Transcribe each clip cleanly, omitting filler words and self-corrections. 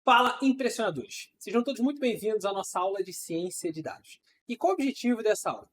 Fala, impressionadores! Sejam todos muito bem-vindos à nossa aula de ciência de dados. E qual o objetivo dessa aula?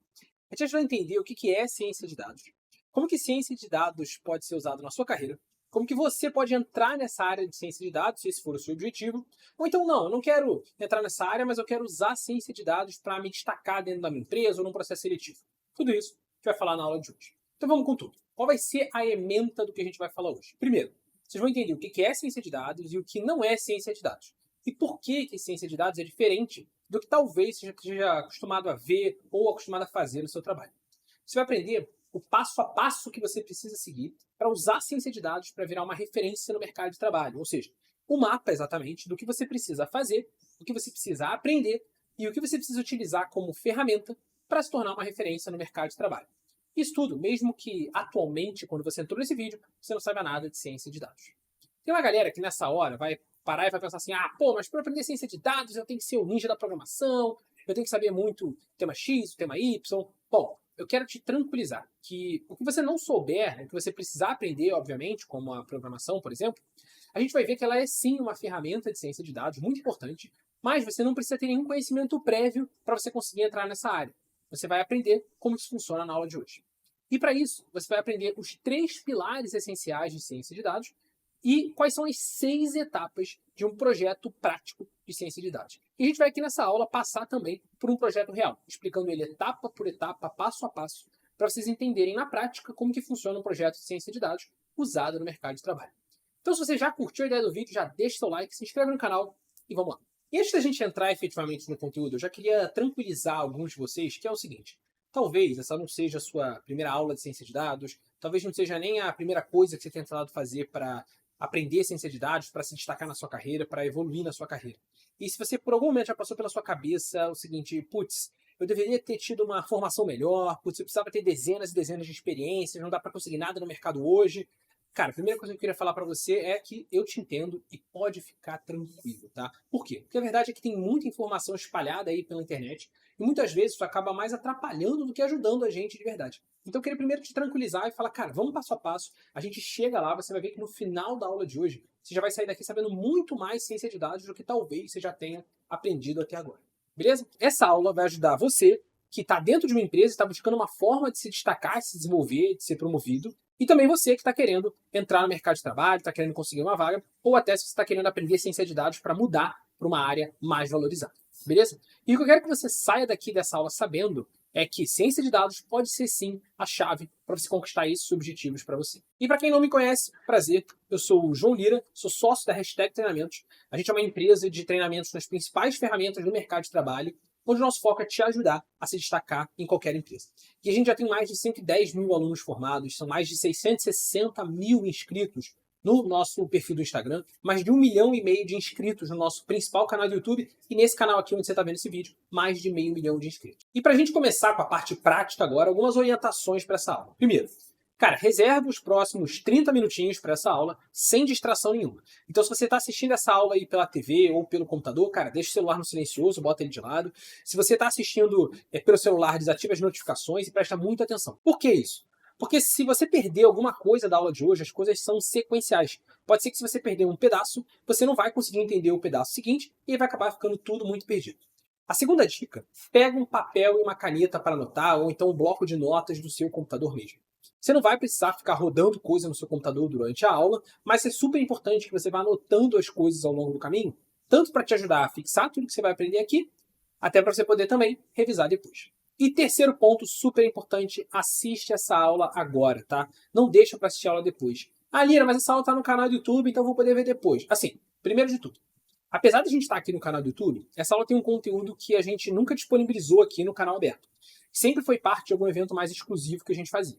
É te ajudar a entender o que é ciência de dados, como que ciência de dados pode ser usado na sua carreira, como que você pode entrar nessa área de ciência de dados, se esse for o seu objetivo, ou então não, eu não quero entrar nessa área, mas eu quero usar a ciência de dados para me destacar dentro da minha empresa ou num processo seletivo. Tudo isso a gente vai falar na aula de hoje. Então vamos com tudo. Qual vai ser a ementa do que a gente vai falar hoje? Primeiro, vocês vão entender o que é ciência de dados e o que não é ciência de dados. E por que ciência de dados é diferente do que talvez você já esteja acostumado a ver ou acostumado a fazer no seu trabalho. Você vai aprender o passo a passo que você precisa seguir para usar a ciência de dados para virar uma referência no mercado de trabalho. Ou seja, o mapa exatamente do que você precisa fazer, o que você precisa aprender e o que você precisa utilizar como ferramenta para se tornar uma referência no mercado de trabalho. Isso tudo, mesmo que atualmente, quando você entrou nesse vídeo, você não saiba nada de ciência de dados. Tem uma galera que nessa hora vai parar e vai pensar assim, mas para aprender ciência de dados eu tenho que ser o ninja da programação, eu tenho que saber muito o tema X, o tema Y. Bom, eu quero te tranquilizar que o que você não souber, o que você precisar aprender, obviamente, como a programação, por exemplo, a gente vai ver que ela é sim uma ferramenta de ciência de dados muito importante, mas você não precisa ter nenhum conhecimento prévio para você conseguir entrar nessa área. Você vai aprender como isso funciona na aula de hoje. E para isso, você vai aprender os 3 pilares essenciais de ciência de dados e quais são as 6 etapas de um projeto prático de ciência de dados. E a gente vai aqui nessa aula passar também por um projeto real, explicando ele etapa por etapa, passo a passo, para vocês entenderem na prática como que funciona um projeto de ciência de dados usado no mercado de trabalho. Então, se você já curtiu a ideia do vídeo, já deixa seu like, se inscreve no canal e vamos lá. E antes da gente entrar efetivamente no conteúdo, eu já queria tranquilizar alguns de vocês, que é o seguinte: talvez essa não seja a sua primeira aula de ciência de dados, talvez não seja nem a primeira coisa que você tenha tentado fazer para aprender ciência de dados, para se destacar na sua carreira, para evoluir na sua carreira. E se você por algum momento já passou pela sua cabeça o seguinte, putz, eu deveria ter tido uma formação melhor, putz, eu precisava ter dezenas e dezenas de experiências, não dá para conseguir nada no mercado hoje. Cara, a primeira coisa que eu queria falar para você é que eu te entendo e pode ficar tranquilo, tá? Por quê? Porque a verdade é que tem muita informação espalhada aí pela internet e muitas vezes isso acaba mais atrapalhando do que ajudando a gente de verdade. Então eu queria primeiro te tranquilizar e falar, cara, vamos passo a passo, a gente chega lá, você vai ver que no final da aula de hoje você já vai sair daqui sabendo muito mais ciência de dados do que talvez você já tenha aprendido até agora. Beleza? Essa aula vai ajudar você que está dentro de uma empresa e está buscando uma forma de se destacar, de se desenvolver, de ser promovido, e também você que está querendo entrar no mercado de trabalho, está querendo conseguir uma vaga, ou até se você está querendo aprender ciência de dados para mudar para uma área mais valorizada. Beleza? E o que eu quero que você saia daqui dessa aula sabendo é que ciência de dados pode ser sim a chave para você conquistar esses objetivos para você. E para quem não me conhece, prazer, eu sou o João Lira, sou sócio da Hashtag Treinamentos. A gente é uma empresa de treinamentos nas principais ferramentas do mercado de trabalho, onde o nosso foco é te ajudar a se destacar em qualquer empresa. E a gente já tem mais de 110 mil alunos formados, são mais de 660 mil inscritos no nosso perfil do Instagram, mais de 1,5 milhão de inscritos no nosso principal canal do YouTube e nesse canal aqui onde você está vendo esse vídeo, mais de 500 mil de inscritos. E para a gente começar com a parte prática agora, algumas orientações para essa aula. Primeiro, cara, reserva os próximos 30 minutinhos para essa aula sem distração nenhuma. Então, se você está assistindo essa aula aí pela TV ou pelo computador, cara, deixa o celular no silencioso, bota ele de lado. Se você está assistindo pelo celular, desativa as notificações e presta muita atenção. Por que isso? Porque se você perder alguma coisa da aula de hoje, as coisas são sequenciais. Pode ser que se você perder um pedaço, você não vai conseguir entender o pedaço seguinte e vai acabar ficando tudo muito perdido. A segunda dica, pega um papel e uma caneta para anotar, ou então um bloco de notas do seu computador mesmo. Você não vai precisar ficar rodando coisa no seu computador durante a aula, mas é super importante que você vá anotando as coisas ao longo do caminho, tanto para te ajudar a fixar tudo que você vai aprender aqui, até para você poder também revisar depois. E terceiro ponto, super importante, assiste essa aula agora, tá? Não deixa para assistir a aula depois. Lira, mas essa aula está no canal do YouTube, então eu vou poder ver depois. Assim, primeiro de tudo, apesar de a gente estar aqui no canal do YouTube, essa aula tem um conteúdo que a gente nunca disponibilizou aqui no canal aberto. Sempre foi parte de algum evento mais exclusivo que a gente fazia.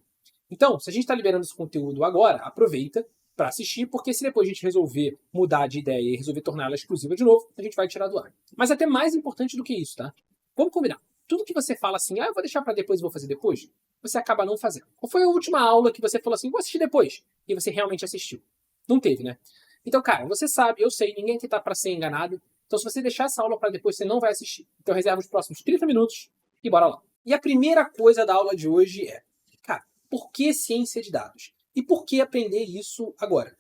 Então, se a gente está liberando esse conteúdo agora, aproveita para assistir, porque se depois a gente resolver mudar de ideia e resolver torná-la exclusiva de novo, a gente vai tirar do ar. Mas até mais importante do que isso, tá? Vamos combinar. Tudo que você fala assim, eu vou deixar para depois e vou fazer depois, você acaba não fazendo. Qual foi a última aula que você falou assim, vou assistir depois, e você realmente assistiu? Não teve, né? Então, cara, você sabe, eu sei, ninguém aqui tá para ser enganado. Então, se você deixar essa aula para depois, você não vai assistir. Então, reserva os próximos 30 minutos e bora lá. E a primeira coisa da aula de hoje é, cara, por que ciência de dados? E por que aprender isso agora?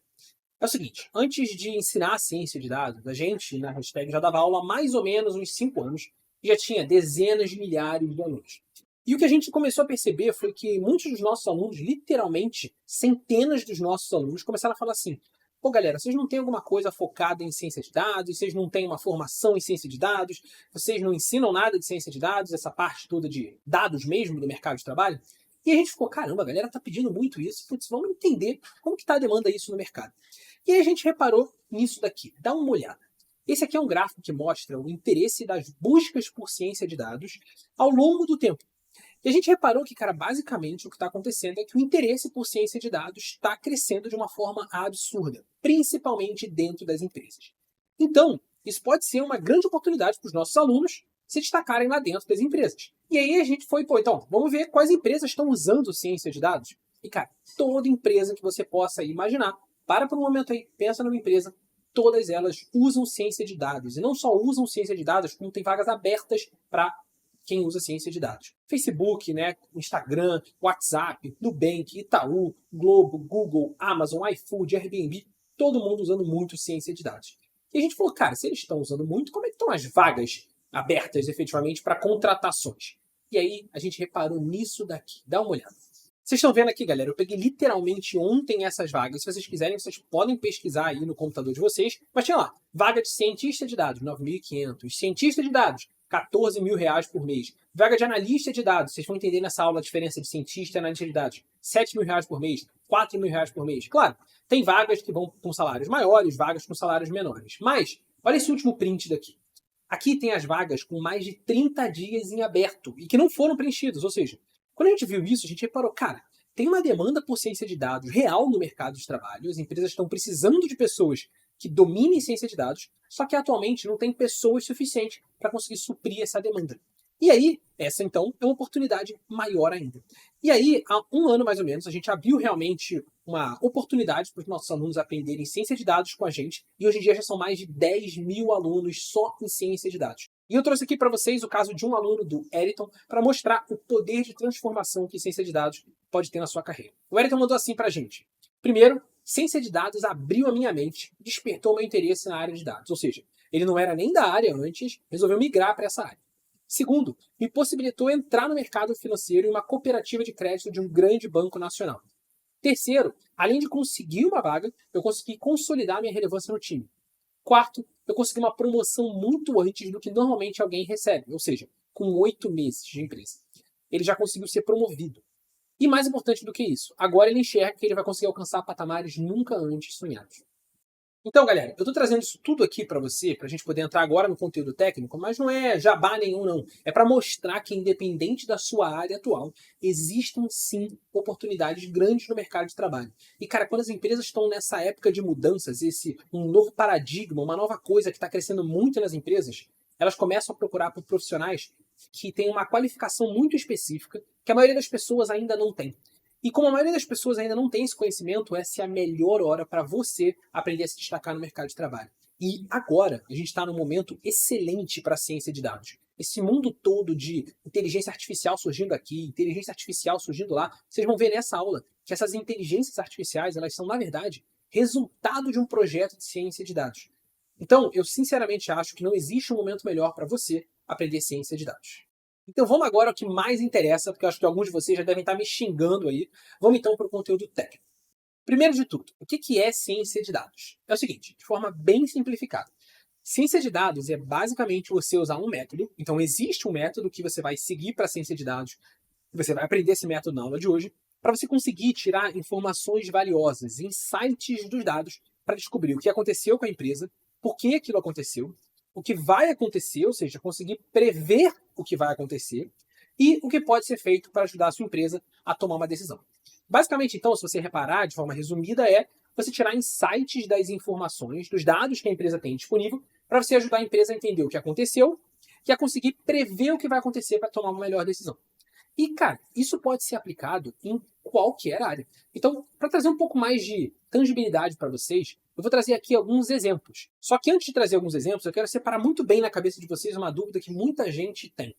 É o seguinte, antes de ensinar a ciência de dados, a gente, na Hashtag, já dava aula há mais ou menos uns 5 anos e já tinha dezenas de milhares de alunos. E o que a gente começou a perceber foi que muitos dos nossos alunos, literalmente centenas dos nossos alunos, começaram a falar assim: pô, galera, vocês não têm alguma coisa focada em ciência de dados, vocês não têm uma formação em ciência de dados, vocês não ensinam nada de ciência de dados, essa parte toda de dados mesmo do mercado de trabalho? E a gente ficou, caramba, a galera tá pedindo muito isso, putz, vamos entender como que tá a demanda disso no mercado. E aí a gente reparou nisso daqui, dá uma olhada. Esse aqui é um gráfico que mostra o interesse das buscas por ciência de dados ao longo do tempo. E a gente reparou que, cara, basicamente o que está acontecendo é que o interesse por ciência de dados está crescendo de uma forma absurda, principalmente dentro das empresas. Então, isso pode ser uma grande oportunidade para os nossos alunos se destacarem lá dentro das empresas. E aí a gente foi, pô, então, vamos ver quais empresas estão usando ciência de dados. E, cara, toda empresa que você possa imaginar, para por um momento aí, pensa numa empresa, todas elas usam ciência de dados. E não só usam ciência de dados, como tem vagas abertas para quem usa ciência de dados. Facebook, né, Instagram, WhatsApp, Nubank, Itaú, Globo, Google, Amazon, iFood, Airbnb, todo mundo usando muito ciência de dados. E a gente falou, cara, se eles estão usando muito, como é que estão as vagas abertas efetivamente para contratações? E aí a gente reparou nisso daqui. Dá uma olhada. Vocês estão vendo aqui, galera, eu peguei literalmente ontem essas vagas. Se vocês quiserem, vocês podem pesquisar aí no computador de vocês. Mas tinha lá, vaga de cientista de dados, 9.500. Cientista de dados, 14 mil reais por mês. Vaga de analista de dados, vocês vão entender nessa aula a diferença de cientista e analista de dados. 7 mil reais por mês, 4 mil reais por mês. Claro, tem vagas que vão com salários maiores, vagas com salários menores. Mas, olha esse último print daqui. Aqui tem as vagas com mais de 30 dias em aberto e que não foram preenchidas. Ou seja, quando a gente viu isso, a gente reparou, cara, tem uma demanda por ciência de dados real no mercado de trabalho. As empresas estão precisando de pessoas que dominem ciência de dados, só que atualmente não tem pessoas suficientes para conseguir suprir essa demanda. E aí, essa então é uma oportunidade maior ainda. E aí, há um ano mais ou menos, a gente abriu realmente uma oportunidade para os nossos alunos aprenderem ciência de dados com a gente, e hoje em dia já são mais de 10 mil alunos só em ciência de dados. E eu trouxe aqui para vocês o caso de um aluno do Eriton para mostrar o poder de transformação que ciência de dados pode ter na sua carreira. O Eriton mandou assim para a gente. Primeiro, ciência de dados abriu a minha mente, despertou meu interesse na área de dados. Ou seja, ele não era nem da área antes, resolveu migrar para essa área. Segundo, me possibilitou entrar no mercado financeiro em uma cooperativa de crédito de um grande banco nacional. Terceiro, além de conseguir uma vaga, eu consegui consolidar minha relevância no time. Quarto, eu consegui uma promoção muito antes do que normalmente alguém recebe, ou seja, com 8 meses de empresa. Ele já conseguiu ser promovido. E mais importante do que isso, agora ele enxerga que ele vai conseguir alcançar patamares nunca antes sonhados. Então, galera, eu estou trazendo isso tudo aqui para você, para a gente poder entrar agora no conteúdo técnico, mas não é jabá nenhum, não. É para mostrar que, independente da sua área atual, existem sim oportunidades grandes no mercado de trabalho. E, cara, quando as empresas estão nessa época de mudanças, um novo paradigma, uma nova coisa que está crescendo muito nas empresas, elas começam a procurar por profissionais que têm uma qualificação muito específica que a maioria das pessoas ainda não tem. E como a maioria das pessoas ainda não tem esse conhecimento, essa é a melhor hora para você aprender a se destacar no mercado de trabalho. E agora, a gente está num momento excelente para a ciência de dados. Esse mundo todo de inteligência artificial surgindo aqui, inteligência artificial surgindo lá, vocês vão ver nessa aula que essas inteligências artificiais, elas são, na verdade, resultado de um projeto de ciência de dados. Então, eu sinceramente acho que não existe um momento melhor para você aprender ciência de dados. Então vamos agora ao que mais interessa, porque eu acho que alguns de vocês já devem estar me xingando aí. Vamos então para o conteúdo técnico. Primeiro de tudo, o que é ciência de dados? É o seguinte, de forma bem simplificada. Ciência de dados é basicamente você usar um método. Então existe um método que você vai seguir para a ciência de dados. Você vai aprender esse método na aula de hoje, para você conseguir tirar informações valiosas, insights dos dados, para descobrir o que aconteceu com a empresa, por que aquilo aconteceu, o que vai acontecer, ou seja, conseguir prever o que vai acontecer e o que pode ser feito para ajudar a sua empresa a tomar uma decisão. Basicamente, então, se você reparar de forma resumida, é você tirar insights das informações, dos dados que a empresa tem disponível, para você ajudar a empresa a entender o que aconteceu e a conseguir prever o que vai acontecer para tomar uma melhor decisão. E, cara, isso pode ser aplicado em qualquer área. Então, para trazer um pouco mais de tangibilidade para vocês, eu vou trazer aqui alguns exemplos. Só que antes de trazer alguns exemplos, eu quero separar muito bem na cabeça de vocês uma dúvida que muita gente tem.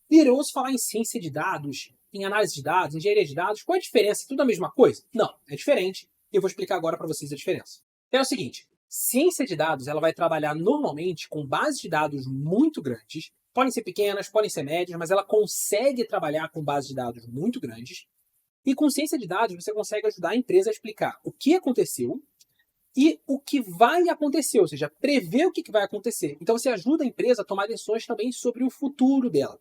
Líder, eu ouço falar em ciência de dados, em análise de dados, engenharia de dados. Qual é a diferença? É tudo a mesma coisa? Não, é diferente. E eu vou explicar agora para vocês a diferença. Então é o seguinte, ciência de dados ela vai trabalhar normalmente com bases de dados muito grandes, podem ser pequenas, podem ser médias, mas ela consegue trabalhar com bases de dados muito grandes. E com ciência de dados você consegue ajudar a empresa a explicar o que aconteceu e o que vai acontecer, ou seja, prever o que vai acontecer. Então você ajuda a empresa a tomar decisões também sobre o futuro dela.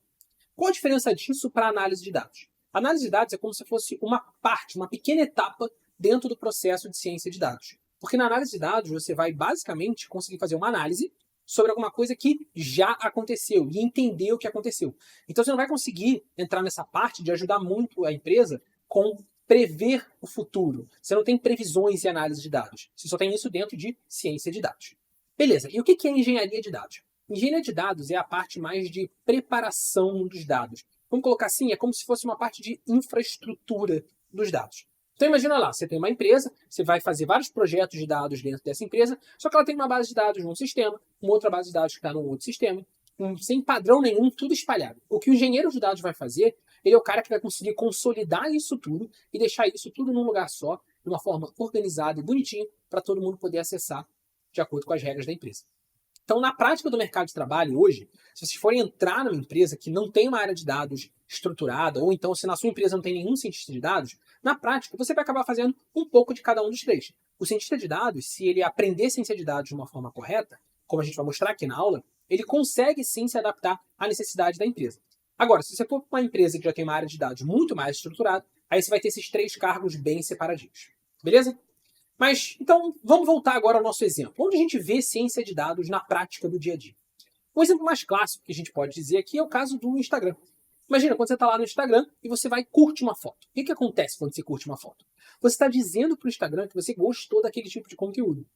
Qual a diferença disso para a análise de dados? A análise de dados é como se fosse uma parte, uma pequena etapa dentro do processo de ciência de dados. Porque na análise de dados você vai basicamente conseguir fazer uma análise sobre alguma coisa que já aconteceu e entender o que aconteceu. Então você não vai conseguir entrar nessa parte de ajudar muito a empresa com prever o futuro. Você não tem previsões e análise de dados. Você só tem isso dentro de ciência de dados. Beleza, e o que é engenharia de dados? Engenharia de dados é a parte mais de preparação dos dados. Vamos colocar assim, é como se fosse uma parte de infraestrutura dos dados. Então imagina lá, você tem uma empresa, você vai fazer vários projetos de dados dentro dessa empresa, só que ela tem uma base de dados num sistema, uma outra base de dados que está num outro sistema, sem padrão nenhum, tudo espalhado. O que o engenheiro de dados vai fazer, ele é o cara que vai conseguir consolidar isso tudo e deixar isso tudo num lugar só, de uma forma organizada e bonitinha, para todo mundo poder acessar de acordo com as regras da empresa. Então, na prática do mercado de trabalho hoje, se vocês forem entrar numa empresa que não tem uma área de dados estruturada, ou então se na sua empresa não tem nenhum cientista de dados, na prática você vai acabar fazendo um pouco de cada um dos três. O cientista de dados, se ele aprender ciência de dados de uma forma correta, como a gente vai mostrar aqui na aula, ele consegue sim se adaptar à necessidade da empresa. Agora, se você for uma empresa que já tem uma área de dados muito mais estruturada, aí você vai ter esses três cargos bem separadinhos. Beleza? Mas, então, vamos voltar agora ao nosso exemplo. Onde a gente vê ciência de dados na prática do dia a dia? Um exemplo mais clássico que a gente pode dizer aqui é o caso do Instagram. Imagina, quando você está lá no Instagram e você vai curte uma foto. O que acontece quando você curte uma foto? Você está dizendo para o Instagram que você gostou daquele tipo de conteúdo.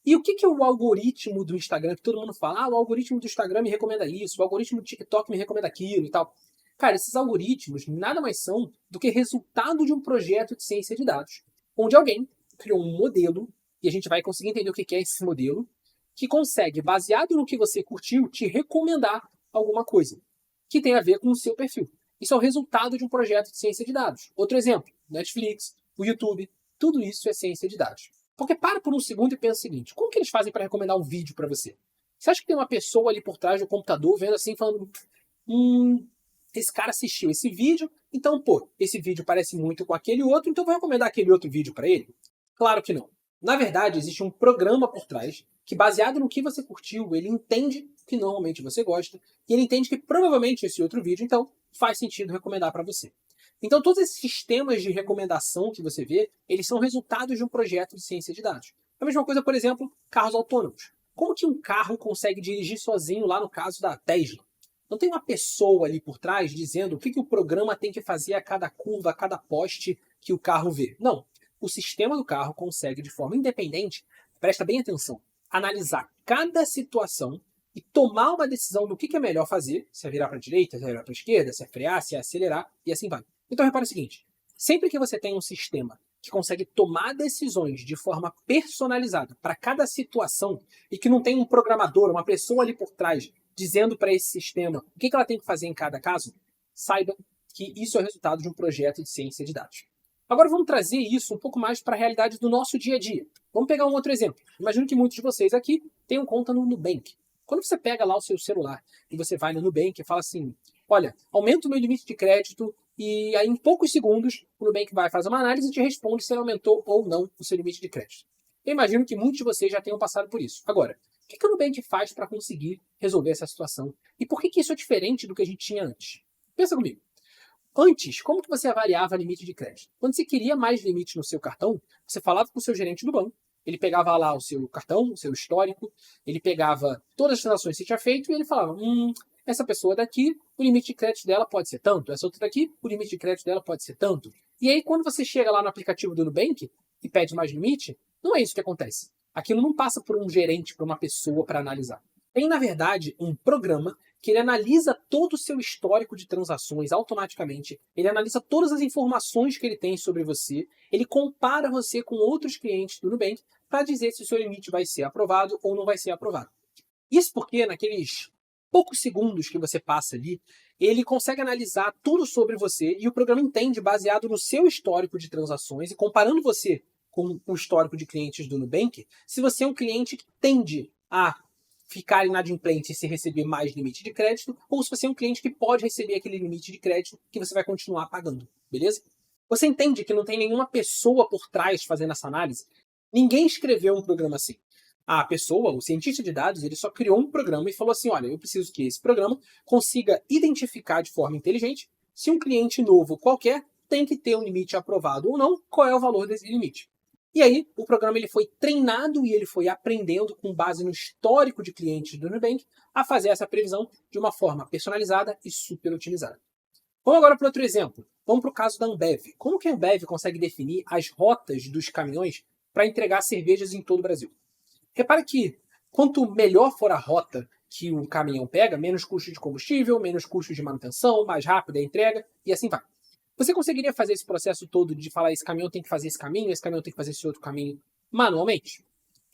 E o que é o algoritmo do Instagram? Que todo mundo fala, o algoritmo do Instagram me recomenda isso, o algoritmo do TikTok me recomenda aquilo e tal. Cara, esses algoritmos nada mais são do que resultado de um projeto de ciência de dados, onde alguém criou um modelo, e a gente vai conseguir entender o que é esse modelo, que consegue, baseado no que você curtiu, te recomendar alguma coisa que tem a ver com o seu perfil. Isso é o resultado de um projeto de ciência de dados. Outro exemplo, Netflix, o YouTube, tudo isso é ciência de dados. Porque para por um segundo e pensa o seguinte, como que eles fazem para recomendar um vídeo para você? Você acha que tem uma pessoa ali por trás do computador vendo assim, falando, esse cara assistiu esse vídeo, então, pô, esse vídeo parece muito com aquele outro, então vou recomendar aquele outro vídeo para ele? Claro que não. Na verdade, existe um programa por trás que, baseado no que você curtiu, ele entende que normalmente você gosta e ele entende que provavelmente esse outro vídeo, então, faz sentido recomendar para você. Então, todos esses sistemas de recomendação que você vê, eles são resultados de um projeto de ciência de dados. A mesma coisa, por exemplo, carros autônomos. Como que um carro consegue dirigir sozinho lá no caso da Tesla? Não tem uma pessoa ali por trás dizendo o que o programa tem que fazer a cada curva, a cada poste que o carro vê. Não. O sistema do carro consegue, de forma independente, presta bem atenção, analisar cada situação e tomar uma decisão do que é melhor fazer, se é virar para a direita, se é virar para a esquerda, se é frear, se é acelerar, e assim vai. Então repara o seguinte, sempre que você tem um sistema que consegue tomar decisões de forma personalizada para cada situação e que não tem um programador, uma pessoa ali por trás dizendo para esse sistema o que ela tem que fazer em cada caso, saiba que isso é o resultado de um projeto de ciência de dados. Agora vamos trazer isso um pouco mais para a realidade do nosso dia a dia. Vamos pegar um outro exemplo. Imagino que muitos de vocês aqui tenham conta no Nubank. Quando você pega lá o seu celular e você vai no Nubank e fala assim, olha, aumenta o meu limite de crédito e aí em poucos segundos o Nubank vai fazer uma análise e te responde se ele aumentou ou não o seu limite de crédito. Eu imagino que muitos de vocês já tenham passado por isso. Agora, o que o Nubank faz para conseguir resolver essa situação? E por que isso é diferente do que a gente tinha antes? Pensa comigo. Antes, como que você avaliava limite de crédito? Quando você queria mais limite no seu cartão, você falava com o seu gerente do banco, ele pegava lá o seu cartão, o seu histórico, ele pegava todas as transações que você tinha feito e ele falava, essa pessoa daqui, o limite de crédito dela pode ser tanto, essa outra daqui, o limite de crédito dela pode ser tanto. E aí, quando você chega lá no aplicativo do Nubank e pede mais limite, não é isso que acontece. Aquilo não passa por um gerente, por uma pessoa para analisar. Tem, na verdade, um programa que ele analisa todo o seu histórico de transações automaticamente, ele analisa todas as informações que ele tem sobre você, ele compara você com outros clientes do Nubank para dizer se o seu limite vai ser aprovado ou não vai ser aprovado. Isso porque naqueles poucos segundos que você passa ali, ele consegue analisar tudo sobre você e o programa entende baseado no seu histórico de transações e comparando você com o histórico de clientes do Nubank, se você é um cliente que tende a ficar inadimplente se receber mais limite de crédito, ou se você é um cliente que pode receber aquele limite de crédito que você vai continuar pagando, beleza? Você entende que não tem nenhuma pessoa por trás fazendo essa análise? Ninguém escreveu um programa assim. A pessoa, o cientista de dados, ele só criou um programa e falou assim, olha, eu preciso que esse programa consiga identificar de forma inteligente se um cliente novo qualquer tem que ter um limite aprovado ou não, qual é o valor desse limite. E aí, o programa ele foi treinado e ele foi aprendendo, com base no histórico de clientes do Nubank, a fazer essa previsão de uma forma personalizada e super otimizada. Vamos agora para outro exemplo. Vamos para o caso da Ambev. Como que a Ambev consegue definir as rotas dos caminhões para entregar cervejas em todo o Brasil? Repara que quanto melhor for a rota que o caminhão pega, menos custo de combustível, menos custo de manutenção, mais rápida a entrega e assim vai. Você conseguiria fazer esse processo todo de falar esse caminhão tem que fazer esse caminhão tem que fazer esse outro caminho manualmente?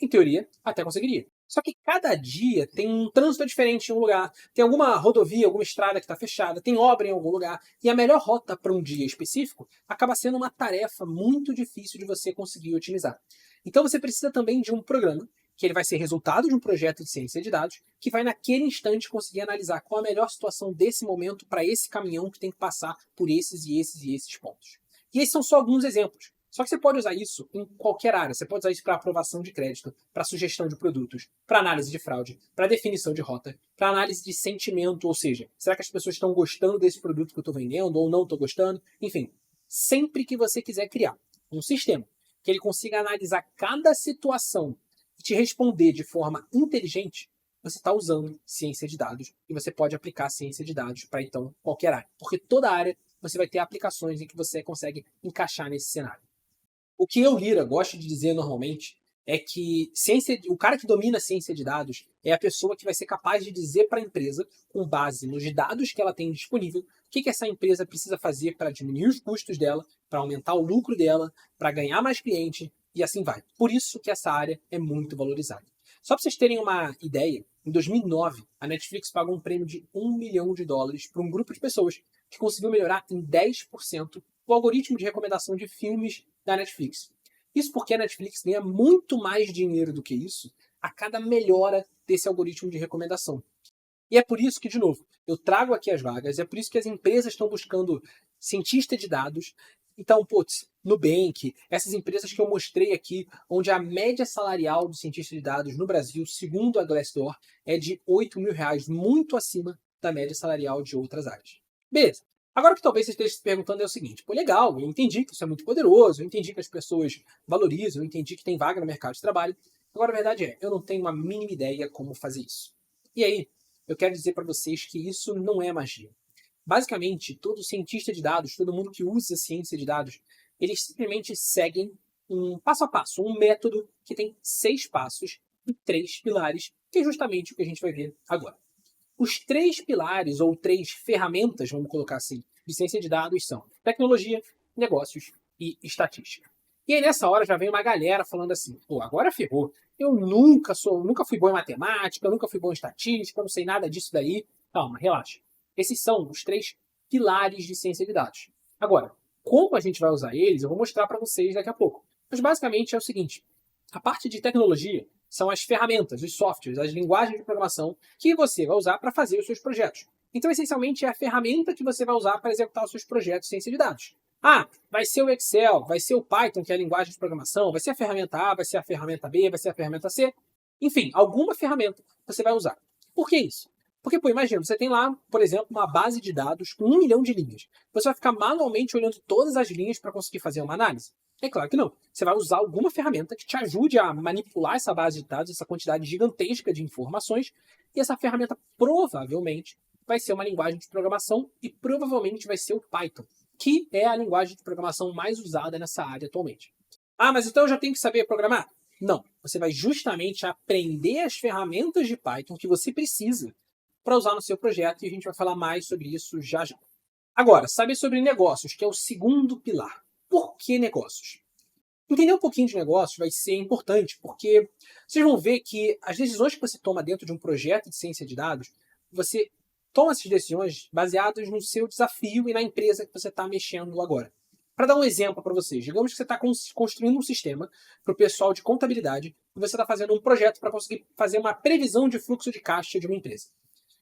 Em teoria, até conseguiria. Só que cada dia tem um trânsito diferente em um lugar, tem alguma rodovia, alguma estrada que está fechada, tem obra em algum lugar, e a melhor rota para um dia específico acaba sendo uma tarefa muito difícil de você conseguir otimizar. Então você precisa também de um programa que ele vai ser resultado de um projeto de ciência de dados, que vai naquele instante conseguir analisar qual a melhor situação desse momento para esse caminhão que tem que passar por esses e esses e esses pontos. E esses são só alguns exemplos. Só que você pode usar isso em qualquer área. Você pode usar isso para aprovação de crédito, para sugestão de produtos, para análise de fraude, para definição de rota, para análise de sentimento, ou seja, será que as pessoas estão gostando desse produto que eu estou vendendo ou não estou gostando? Enfim, sempre que você quiser criar um sistema que ele consiga analisar cada situação e te responder de forma inteligente, você está usando ciência de dados e você pode aplicar ciência de dados para, então, qualquer área. Porque toda área você vai ter aplicações em que você consegue encaixar nesse cenário. O que eu, Lira, gosto de dizer normalmente é que o cara que domina a ciência de dados é a pessoa que vai ser capaz de dizer para a empresa, com base nos dados que ela tem disponível, o que essa empresa precisa fazer para diminuir os custos dela, para aumentar o lucro dela, para ganhar mais cliente, e assim vai. Por isso que essa área é muito valorizada. Só para vocês terem uma ideia, em 2009, a Netflix pagou um prêmio de $1 milhão para um grupo de pessoas que conseguiu melhorar em 10% o algoritmo de recomendação de filmes da Netflix. Isso porque a Netflix ganha muito mais dinheiro do que isso a cada melhora desse algoritmo de recomendação. E é por isso que, de novo, eu trago aqui as vagas, é por isso que as empresas estão buscando cientista de dados. Então, Nubank, essas empresas que eu mostrei aqui, onde a média salarial do cientista de dados no Brasil, segundo a Glassdoor, é de R$8 mil, muito acima da média salarial de outras áreas. Beleza. Agora o que talvez você esteja se perguntando é o seguinte, legal, eu entendi que isso é muito poderoso, eu entendi que as pessoas valorizam, eu entendi que tem vaga no mercado de trabalho. Agora a verdade é, eu não tenho uma mínima ideia como fazer isso. E aí, eu quero dizer para vocês que isso não é magia. Basicamente, todo cientista de dados, todo mundo que usa ciência de dados, eles simplesmente seguem um passo a passo, um método que tem 6 passos e 3 pilares, que é justamente o que a gente vai ver agora. Os 3 pilares, ou 3 ferramentas, vamos colocar assim, de ciência de dados são tecnologia, negócios e estatística. E aí nessa hora já vem uma galera falando assim, agora ferrou, eu nunca fui bom em matemática, nunca fui bom em estatística, não sei nada disso daí. Calma, relaxa. Esses são os 3 pilares de ciência de dados. Agora, como a gente vai usar eles, eu vou mostrar para vocês daqui a pouco. Mas basicamente é o seguinte, a parte de tecnologia são as ferramentas, os softwares, as linguagens de programação que você vai usar para fazer os seus projetos. Então, essencialmente, é a ferramenta que você vai usar para executar os seus projetos de ciência de dados. Vai ser o Excel, vai ser o Python, que é a linguagem de programação, vai ser a ferramenta A, vai ser a ferramenta B, vai ser a ferramenta C. Enfim, alguma ferramenta você vai usar. Por que isso? Porque, imagina, você tem lá, por exemplo, uma base de dados com 1 milhão de linhas. Você vai ficar manualmente olhando todas as linhas para conseguir fazer uma análise? É claro que não. Você vai usar alguma ferramenta que te ajude a manipular essa base de dados, essa quantidade gigantesca de informações, e essa ferramenta provavelmente vai ser uma linguagem de programação e provavelmente vai ser o Python, que é a linguagem de programação mais usada nessa área atualmente. Mas então eu já tenho que saber programar? Não. Você vai justamente aprender as ferramentas de Python que você precisa para usar no seu projeto, e a gente vai falar mais sobre isso já já. Agora, saber sobre negócios, que é o segundo pilar. Por que negócios? Entender um pouquinho de negócios vai ser importante, porque vocês vão ver que as decisões que você toma dentro de um projeto de ciência de dados, você toma essas decisões baseadas no seu desafio e na empresa que você está mexendo agora. Para dar um exemplo para vocês, digamos que você está construindo um sistema para o pessoal de contabilidade e você está fazendo um projeto para conseguir fazer uma previsão de fluxo de caixa de uma empresa.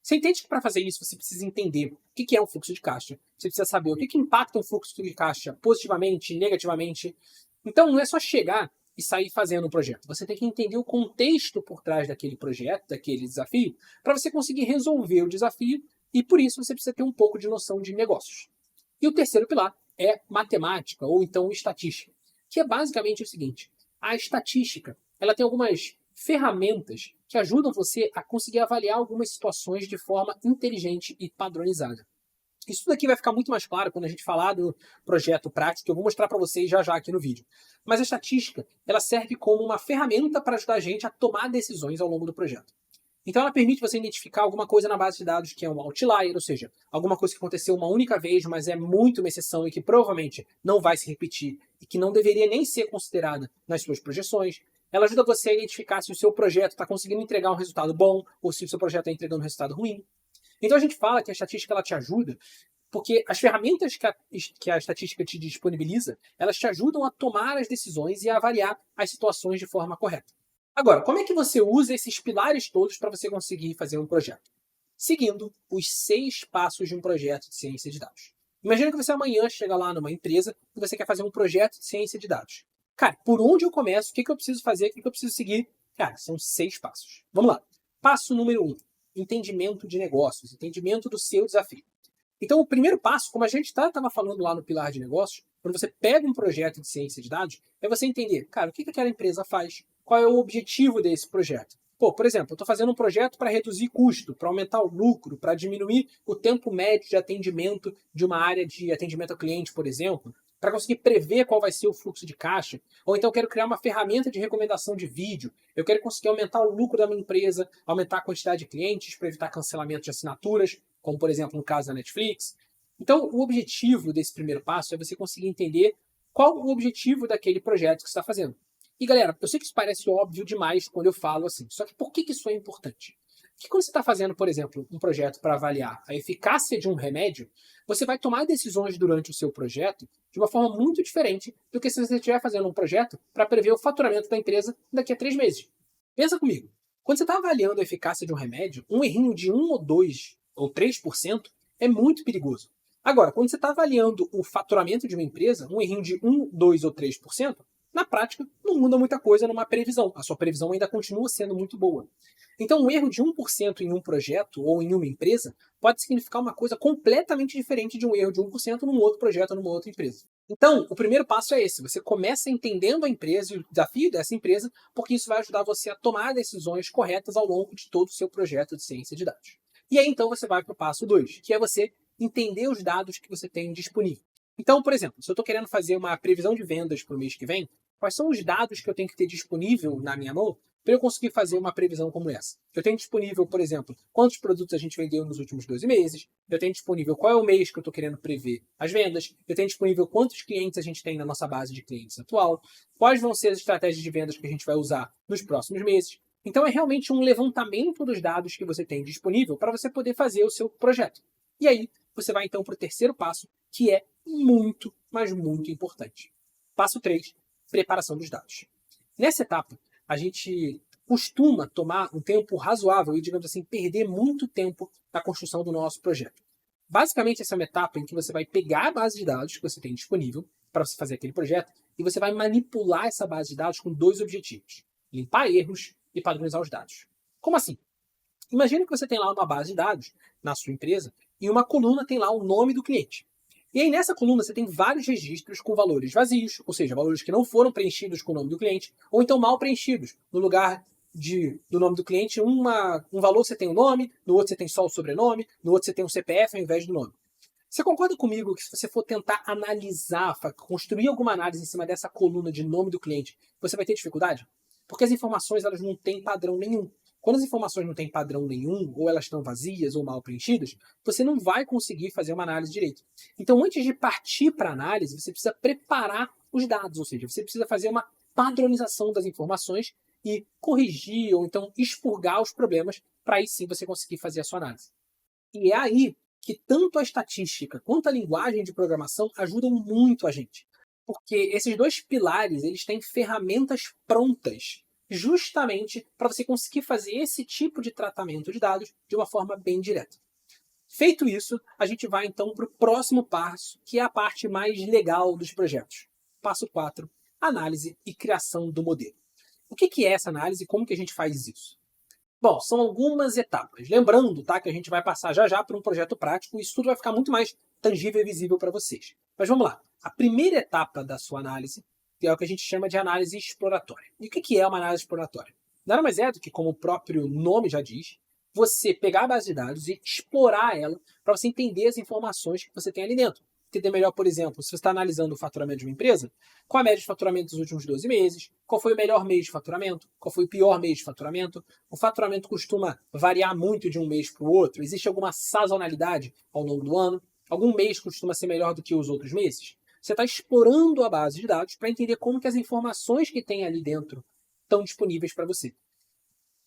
Você entende que para fazer isso você precisa entender o que é um fluxo de caixa, você precisa saber o que impacta um fluxo de caixa positivamente, negativamente. Então não é só chegar e sair fazendo um projeto. Você tem que entender o contexto por trás daquele projeto, daquele desafio, para você conseguir resolver o desafio e por isso você precisa ter um pouco de noção de negócios. E o terceiro pilar é matemática ou então estatística, que é basicamente o seguinte: a estatística, ela tem algumas ferramentas que ajudam você a conseguir avaliar algumas situações de forma inteligente e padronizada. Isso daqui vai ficar muito mais claro quando a gente falar do projeto prático, que eu vou mostrar para vocês já aqui no vídeo. Mas a estatística, ela serve como uma ferramenta para ajudar a gente a tomar decisões ao longo do projeto. Então ela permite você identificar alguma coisa na base de dados que é um outlier, ou seja, alguma coisa que aconteceu uma única vez, mas é muito uma exceção e que provavelmente não vai se repetir e que não deveria nem ser considerada nas suas projeções. Ela ajuda você a identificar se o seu projeto está conseguindo entregar um resultado bom ou se o seu projeto está entregando um resultado ruim. Então a gente fala que a estatística ela te ajuda porque as ferramentas que a estatística te disponibiliza, elas te ajudam a tomar as decisões e a avaliar as situações de forma correta. Agora, como é que você usa esses pilares todos para você conseguir fazer um projeto? Seguindo os 6 passos de um projeto de ciência de dados. Imagina que você amanhã chega lá numa empresa e você quer fazer um projeto de ciência de dados. Cara, por onde eu começo? O que eu preciso fazer? O que eu preciso seguir? Cara, são 6 passos. Vamos lá. Passo número 1. Entendimento de negócios, entendimento do seu desafio. Então, o primeiro passo, como a gente estava falando lá no pilar de negócios, quando você pega um projeto de ciência de dados, é você entender, cara, o que aquela empresa faz? Qual é o objetivo desse projeto? Pô, por exemplo, eu estou fazendo um projeto para reduzir custo, para aumentar o lucro, para diminuir o tempo médio de atendimento de uma área de atendimento ao cliente, por exemplo, para conseguir prever qual vai ser o fluxo de caixa. Ou então eu quero criar uma ferramenta de recomendação de vídeo. Eu quero conseguir aumentar o lucro da minha empresa, aumentar a quantidade de clientes para evitar cancelamento de assinaturas, como por exemplo no caso da Netflix. Então, o objetivo desse primeiro passo é você conseguir entender qual o objetivo daquele projeto que você está fazendo. E galera, eu sei que isso parece óbvio demais quando eu falo assim, só que por que isso é importante? Porque quando você está fazendo, por exemplo, um projeto para avaliar a eficácia de um remédio, você vai tomar decisões durante o seu projeto de uma forma muito diferente do que se você estiver fazendo um projeto para prever o faturamento da empresa daqui a 3 meses. Pensa comigo, quando você está avaliando a eficácia de um remédio, um errinho de 1 ou 2 ou 3% é muito perigoso. Agora, quando você está avaliando o faturamento de uma empresa, um errinho de 1, 2 ou 3%, na prática, não muda muita coisa numa previsão. A sua previsão ainda continua sendo muito boa. Então, um erro de 1% em um projeto ou em uma empresa pode significar uma coisa completamente diferente de um erro de 1% num outro projeto ou numa outra empresa. Então, o primeiro passo é esse. Você começa entendendo a empresa e o desafio dessa empresa, porque isso vai ajudar você a tomar decisões corretas ao longo de todo o seu projeto de ciência de dados. E aí, então, você vai para o passo 2, que é você entender os dados que você tem disponível. Então, por exemplo, se eu estou querendo fazer uma previsão de vendas para o mês que vem, quais são os dados que eu tenho que ter disponível na minha mão para eu conseguir fazer uma previsão como essa? Eu tenho disponível, por exemplo, quantos produtos a gente vendeu nos últimos 12 meses, eu tenho disponível qual é o mês que eu estou querendo prever as vendas, eu tenho disponível quantos clientes a gente tem na nossa base de clientes atual, quais vão ser as estratégias de vendas que a gente vai usar nos próximos meses. Então é realmente um levantamento dos dados que você tem disponível para você poder fazer o seu projeto. E aí você vai então para o terceiro passo, que é muito, mas muito importante. Passo 3, preparação dos dados. Nessa etapa, a gente costuma tomar um tempo razoável e, digamos assim, perder muito tempo na construção do nosso projeto. Basicamente, essa é uma etapa em que você vai pegar a base de dados que você tem disponível para você fazer aquele projeto e você vai manipular essa base de dados com 2 objetivos: limpar erros e padronizar os dados. Como assim? Imagina que você tem lá uma base de dados na sua empresa e uma coluna tem lá o nome do cliente. E aí nessa coluna você tem vários registros com valores vazios, ou seja, valores que não foram preenchidos com o nome do cliente, ou então mal preenchidos. No lugar do nome do cliente, um valor você tem o nome, no outro você tem só o sobrenome, no outro você tem um CPF ao invés do nome. Você concorda comigo que se você for tentar analisar, construir alguma análise em cima dessa coluna de nome do cliente, você vai ter dificuldade? Porque as informações elas não têm padrão nenhum. Quando as informações não têm padrão nenhum, ou elas estão vazias ou mal preenchidas, você não vai conseguir fazer uma análise direito. Então, antes de partir para a análise, você precisa preparar os dados, ou seja, você precisa fazer uma padronização das informações e corrigir ou então expurgar os problemas para aí sim você conseguir fazer a sua análise. E é aí que tanto a estatística quanto a linguagem de programação ajudam muito a gente. Porque esses dois pilares, eles têm ferramentas prontas justamente para você conseguir fazer esse tipo de tratamento de dados de uma forma bem direta. Feito isso, a gente vai então para o próximo passo, que é a parte mais legal dos projetos. Passo 4, análise e criação do modelo. O que é essa análise e como que a gente faz isso? Bom, são algumas etapas. Lembrando, tá, que a gente vai passar já já para um projeto prático e isso tudo vai ficar muito mais tangível e visível para vocês. Mas vamos lá. A primeira etapa da sua análise é o que a gente chama de análise exploratória. E o que é uma análise exploratória? Nada mais é do que, como o próprio nome já diz, você pegar a base de dados e explorar ela para você entender as informações que você tem ali dentro. Entender melhor, por exemplo, se você está analisando o faturamento de uma empresa, qual a média de faturamento dos últimos 12 meses, qual foi o melhor mês de faturamento, qual foi o pior mês de faturamento. O faturamento costuma variar muito de um mês para o outro, existe alguma sazonalidade ao longo do ano, algum mês costuma ser melhor do que os outros meses. Você está explorando a base de dados para entender como que as informações que tem ali dentro estão disponíveis para você.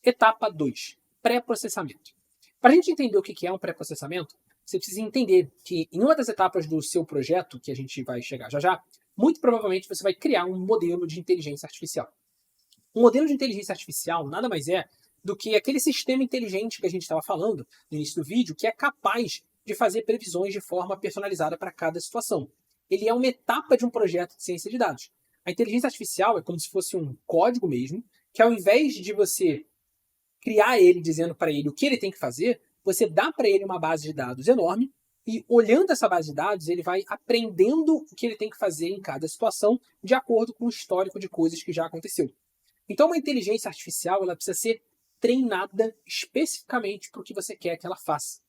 Etapa 2, pré-processamento. Para a gente entender o que é um pré-processamento, você precisa entender que em uma das etapas do seu projeto, que a gente vai chegar já já, muito provavelmente você vai criar um modelo de inteligência artificial. Um modelo de inteligência artificial nada mais é do que aquele sistema inteligente que a gente estava falando no início do vídeo, que é capaz de fazer previsões de forma personalizada para cada situação. Ele é uma etapa de um projeto de ciência de dados. A inteligência artificial é como se fosse um código mesmo, que ao invés de você criar ele dizendo para ele o que ele tem que fazer, você dá para ele uma base de dados enorme e, olhando essa base de dados, ele vai aprendendo o que ele tem que fazer em cada situação de acordo com o histórico de coisas que já aconteceu. Então, uma inteligência artificial ela precisa ser treinada especificamente para o que você quer que ela faça.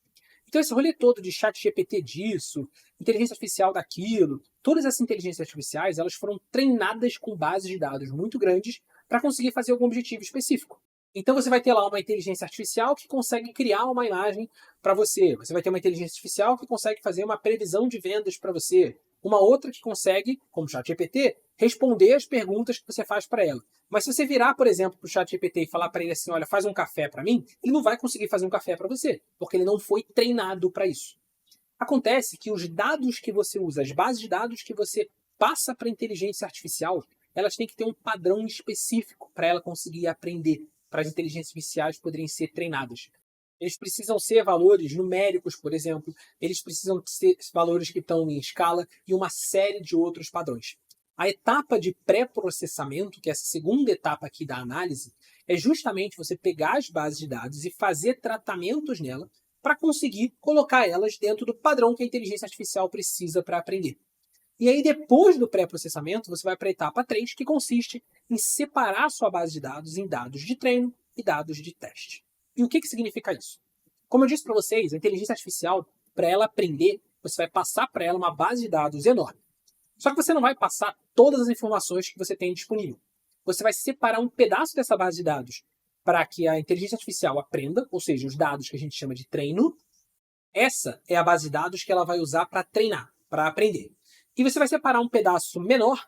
Então, esse rolê todo de chat GPT disso, inteligência artificial daquilo, todas essas inteligências artificiais elas foram treinadas com bases de dados muito grandes para conseguir fazer algum objetivo específico. Então você vai ter lá uma inteligência artificial que consegue criar uma imagem para você. Você vai ter uma inteligência artificial que consegue fazer uma previsão de vendas para você. Uma outra que consegue, como o ChatGPT, responder as perguntas que você faz para ela. Mas se você virar, por exemplo, para o ChatGPT e falar para ele assim, olha, faz um café para mim, ele não vai conseguir fazer um café para você, porque ele não foi treinado para isso. Acontece que os dados que você usa, as bases de dados que você passa para a inteligência artificial, elas têm que ter um padrão específico para ela conseguir aprender, para as inteligências artificiais poderem ser treinadas. Eles precisam ser valores numéricos, por exemplo, eles precisam ser valores que estão em escala e uma série de outros padrões. A etapa de pré-processamento, que é essa segunda etapa aqui da análise, é justamente você pegar as bases de dados e fazer tratamentos nela para conseguir colocar elas dentro do padrão que a inteligência artificial precisa para aprender. E aí, depois do pré-processamento, você vai para a etapa 3, que consiste em separar a sua base de dados em dados de treino e dados de teste. E o que significa isso? Como eu disse para vocês, a inteligência artificial, para ela aprender, você vai passar para ela uma base de dados enorme. Só que você não vai passar todas as informações que você tem disponível. Você vai separar um pedaço dessa base de dados para que a inteligência artificial aprenda, ou seja, os dados que a gente chama de treino. Essa é a base de dados que ela vai usar para treinar, para aprender. E você vai separar um pedaço menor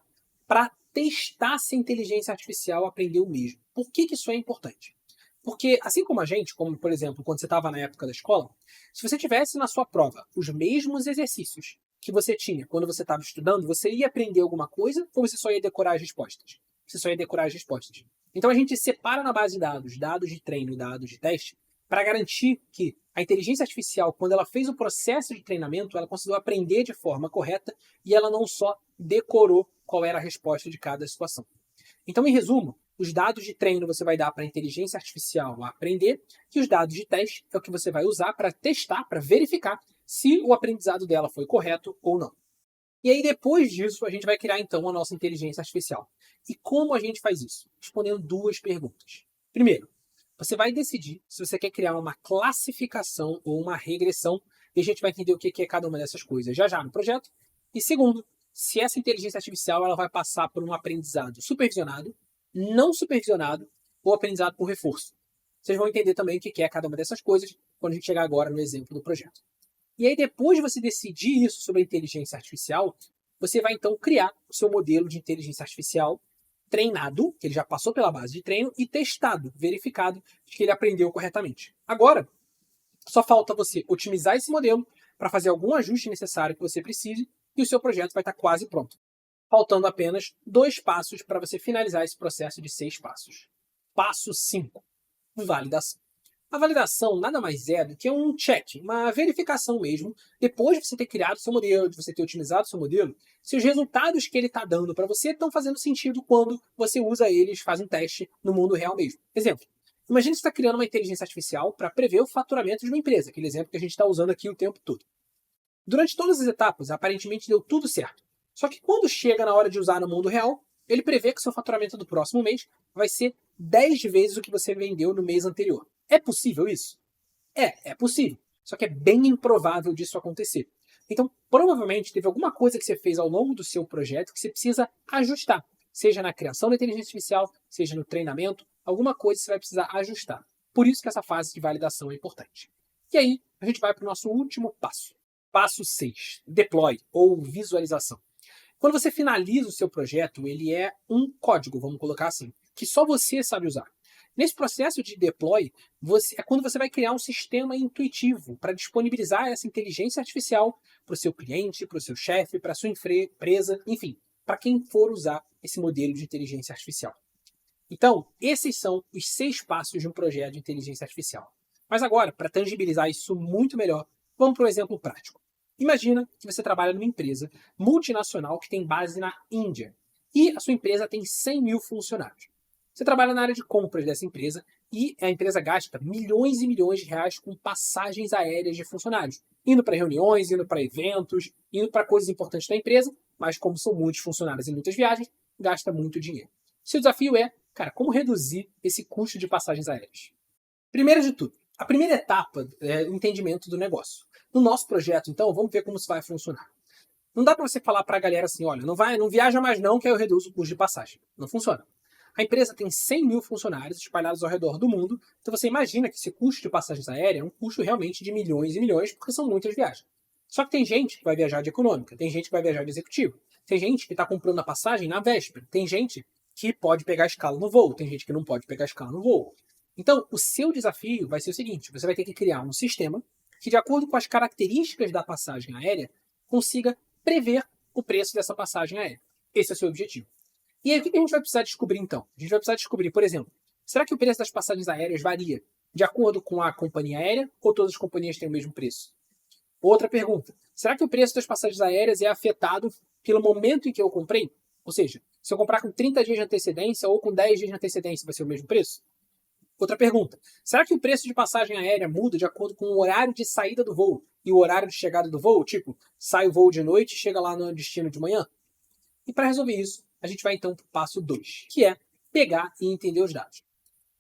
para testar se a inteligência artificial aprendeu mesmo. Por que isso é importante? Porque, assim como a gente, como por exemplo, quando você estava na época da escola, se você tivesse na sua prova os mesmos exercícios que você tinha quando você estava estudando, você ia aprender alguma coisa ou você só ia decorar as respostas? Você só ia decorar as respostas. Então a gente separa na base de dados, dados de treino e dados de teste, para garantir que a inteligência artificial, quando ela fez o processo de treinamento, ela conseguiu aprender de forma correta e ela não só decorou qual era a resposta de cada situação. Então, em resumo, os dados de treino você vai dar para a inteligência artificial aprender e os dados de teste é o que você vai usar para testar, para verificar se o aprendizado dela foi correto ou não. E aí, depois disso, a gente vai criar, então, a nossa inteligência artificial. E como a gente faz isso? Respondendo duas perguntas. Primeiro, você vai decidir se você quer criar uma classificação ou uma regressão, e a gente vai entender o que é cada uma dessas coisas já já no projeto. E segundo, se essa inteligência artificial ela vai passar por um aprendizado supervisionado, não supervisionado ou aprendizado por reforço. Vocês vão entender também o que é cada uma dessas coisas quando a gente chegar agora no exemplo do projeto. E aí, depois de você decidir isso sobre a inteligência artificial, você vai então criar o seu modelo de inteligência artificial treinado, que ele já passou pela base de treino, e testado, verificado de que ele aprendeu corretamente. Agora, só falta você otimizar esse modelo para fazer algum ajuste necessário que você precise e o seu projeto vai estar quase pronto. Faltando apenas 2 passos para você finalizar esse processo de 6 passos. Passo 5. Validação. A validação nada mais é do que um check, uma verificação mesmo, depois de você ter criado seu modelo, de você ter otimizado seu modelo, se os resultados que ele está dando para você estão fazendo sentido quando você usa eles, faz um teste no mundo real mesmo. Exemplo, imagine que você está criando uma inteligência artificial para prever o faturamento de uma empresa, aquele exemplo que a gente está usando aqui o tempo todo. Durante todas as etapas, aparentemente deu tudo certo. Só que quando chega na hora de usar no mundo real, ele prevê que seu faturamento do próximo mês vai ser 10 vezes o que você vendeu no mês anterior. É possível isso? É possível. Só que é bem improvável disso acontecer. Então, provavelmente teve alguma coisa que você fez ao longo do seu projeto que você precisa ajustar. Seja na criação da inteligência artificial, seja no treinamento, alguma coisa você vai precisar ajustar. Por isso que essa fase de validação é importante. E aí, a gente vai para o nosso último passo. Passo 6. Deploy, ou visualização. Quando você finaliza o seu projeto, ele é um código, vamos colocar assim, que só você sabe usar. Nesse processo de deploy, é quando você vai criar um sistema intuitivo para disponibilizar essa inteligência artificial para o seu cliente, para o seu chefe, para a sua empresa, enfim, para quem for usar esse modelo de inteligência artificial. Então, esses são os 6 passos de um projeto de inteligência artificial. Mas agora, para tangibilizar isso muito melhor, vamos para um exemplo prático. Imagina que você trabalha numa empresa multinacional que tem base na Índia e a sua empresa tem 100 mil funcionários. Você trabalha na área de compras dessa empresa e a empresa gasta milhões e milhões de reais com passagens aéreas de funcionários, indo para reuniões, indo para eventos, indo para coisas importantes da empresa, mas como são muitos funcionários e muitas viagens, gasta muito dinheiro. Seu desafio é, como reduzir esse custo de passagens aéreas? Primeiro de tudo, a primeira etapa é o entendimento do negócio. No nosso projeto, então, vamos ver como isso vai funcionar. Não dá para você falar para a galera assim, olha, não viaja mais não, que aí eu reduzo o custo de passagem. Não funciona. A empresa tem 100 mil funcionários espalhados ao redor do mundo, então você imagina que esse custo de passagens aéreas é um custo realmente de milhões e milhões, porque são muitas viagens. Só que tem gente que vai viajar de econômica, tem gente que vai viajar de executivo, tem gente que está comprando a passagem na véspera, tem gente que pode pegar escala no voo, tem gente que não pode pegar escala no voo. Então, o seu desafio vai ser o seguinte, você vai ter que criar um sistema que, de acordo com as características da passagem aérea, consiga prever o preço dessa passagem aérea. Esse é o seu objetivo. E aí, o que a gente vai precisar descobrir, então? A gente vai precisar descobrir, por exemplo, será que o preço das passagens aéreas varia de acordo com a companhia aérea ou todas as companhias têm o mesmo preço? Outra pergunta, será que o preço das passagens aéreas é afetado pelo momento em que eu comprei? Ou seja, se eu comprar com 30 dias de antecedência ou com 10 dias de antecedência, vai ser o mesmo preço? Outra pergunta, será que o preço de passagem aérea muda de acordo com o horário de saída do voo e o horário de chegada do voo? Tipo, sai o voo de noite e chega lá no destino de manhã? E para resolver isso, a gente vai então para o passo 2, que é pegar e entender os dados.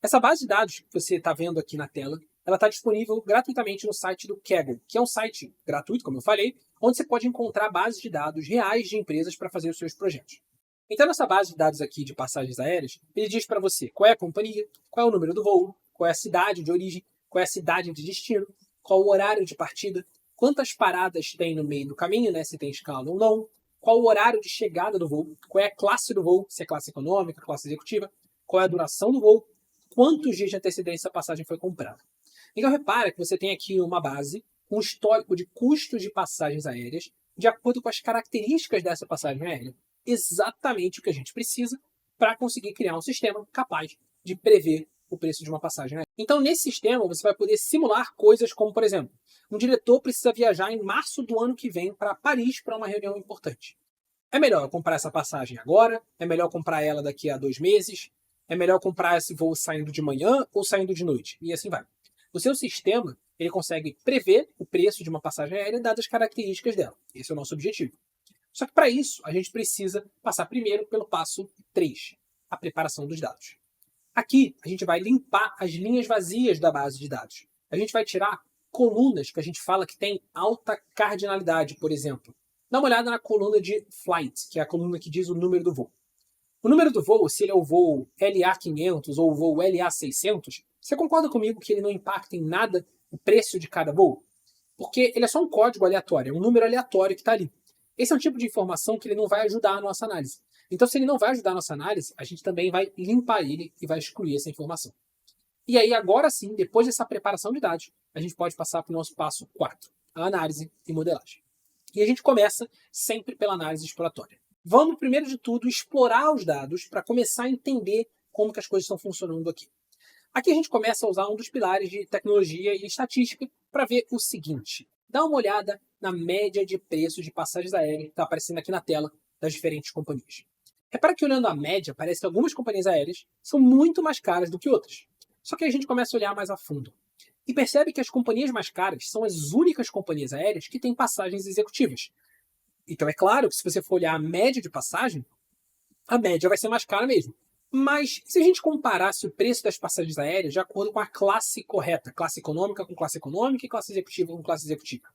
Essa base de dados que você está vendo aqui na tela, ela está disponível gratuitamente no site do Kaggle, que é um site gratuito, como eu falei, onde você pode encontrar bases de dados reais de empresas para fazer os seus projetos. Então, nessa base de dados aqui de passagens aéreas, ele diz para você qual é a companhia, qual é o número do voo, qual é a cidade de origem, qual é a cidade de destino, qual o horário de partida, quantas paradas tem no meio do caminho, né, se tem escala ou não, qual o horário de chegada do voo, qual é a classe do voo, se é classe econômica, classe executiva, qual é a duração do voo, quantos dias de antecedência a passagem foi comprada. Então repara que você tem aqui uma base, um histórico de custos de passagens aéreas, de acordo com as características dessa passagem aérea. Exatamente o que a gente precisa para conseguir criar um sistema capaz de prever o preço de uma passagem aérea. Então, nesse sistema, você vai poder simular coisas como, por exemplo, um diretor precisa viajar em março do ano que vem para Paris para uma reunião importante. É melhor eu comprar essa passagem agora? É melhor comprar ela daqui a 2 meses? É melhor comprar esse voo saindo de manhã ou saindo de noite? E assim vai. O seu sistema ele consegue prever o preço de uma passagem aérea dadas as características dela. Esse é o nosso objetivo. Só que para isso, a gente precisa passar primeiro pelo passo 3, a preparação dos dados. Aqui, a gente vai limpar as linhas vazias da base de dados. A gente vai tirar colunas que a gente fala que tem alta cardinalidade, por exemplo. Dá uma olhada na coluna de flight, que é a coluna que diz o número do voo. O número do voo, se ele é o voo LA500 ou o voo LA600, você concorda comigo que ele não impacta em nada o preço de cada voo? Porque ele é só um código aleatório, é um número aleatório que está ali. Esse é um tipo de informação que ele não vai ajudar a nossa análise. Então, se ele não vai ajudar a nossa análise, a gente também vai limpar ele e vai excluir essa informação. E aí, agora sim, depois dessa preparação de dados, a gente pode passar para o nosso passo 4, a análise e modelagem. E a gente começa sempre pela análise exploratória. Vamos, primeiro de tudo, explorar os dados para começar a entender como que as coisas estão funcionando aqui. Aqui a gente começa a usar um dos pilares de tecnologia e estatística para ver o seguinte. Dá uma olhada na média de preços de passagens aéreas que está aparecendo aqui na tela das diferentes companhias. Repara que olhando a média, parece que algumas companhias aéreas são muito mais caras do que outras. Só que a gente começa a olhar mais a fundo. E percebe que as companhias mais caras são as únicas companhias aéreas que têm passagens executivas. Então é claro que se você for olhar a média de passagem, a média vai ser mais cara mesmo. Mas se a gente comparasse o preço das passagens aéreas de acordo com a classe correta, classe econômica com classe econômica e classe executiva com classe executiva.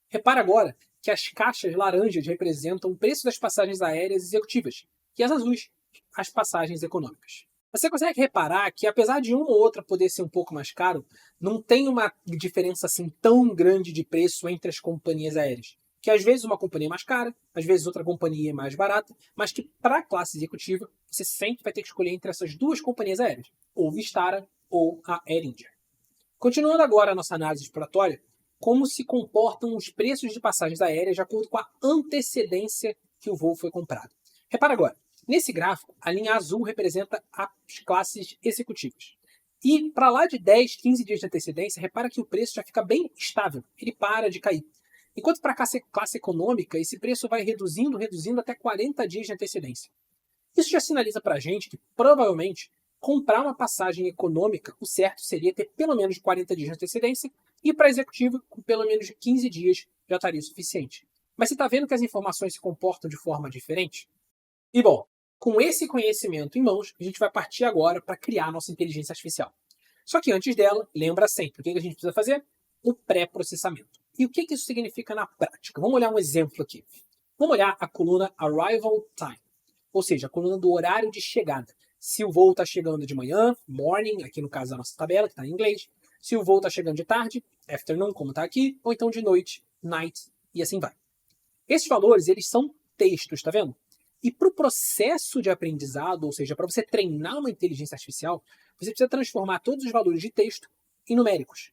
Repara agora que as caixas laranjas representam o preço das passagens aéreas executivas e as azuis, as passagens econômicas. Você consegue reparar que, apesar de uma ou outra poder ser um pouco mais caro, não tem uma diferença assim tão grande de preço entre as companhias aéreas. Que às vezes uma companhia é mais cara, às vezes outra companhia é mais barata, mas que para a classe executiva você sempre vai ter que escolher entre essas duas companhias aéreas, ou Vistara ou a Air India. Continuando agora a nossa análise exploratória, como se comportam os preços de passagens aéreas de acordo com a antecedência que o voo foi comprado. Repara agora, nesse gráfico, a linha azul representa as classes executivas. E para lá de 10, 15 dias de antecedência, repara que o preço já fica bem estável, ele para de cair. Enquanto para a classe econômica, esse preço vai reduzindo até 40 dias de antecedência. Isso já sinaliza para a gente que, provavelmente, comprar uma passagem econômica, o certo seria ter pelo menos 40 dias de antecedência, e para a executiva, com pelo menos 15 dias já estaria suficiente. Mas você está vendo que as informações se comportam de forma diferente? E bom, com esse conhecimento em mãos, a gente vai partir agora para criar a nossa inteligência artificial. Só que antes dela, lembra sempre, o que a gente precisa fazer? O pré-processamento. E o que isso significa na prática? Vamos olhar um exemplo aqui. Vamos olhar a coluna Arrival Time, ou seja, a coluna do horário de chegada. Se o voo está chegando de manhã, morning, aqui no caso da nossa tabela, que está em inglês. Se o voo está chegando de tarde, afternoon, como está aqui, ou então de noite, night, e assim vai. Esses valores, eles são textos, tá vendo? E para o processo de aprendizado, ou seja, para você treinar uma inteligência artificial, você precisa transformar todos os valores de texto em numéricos.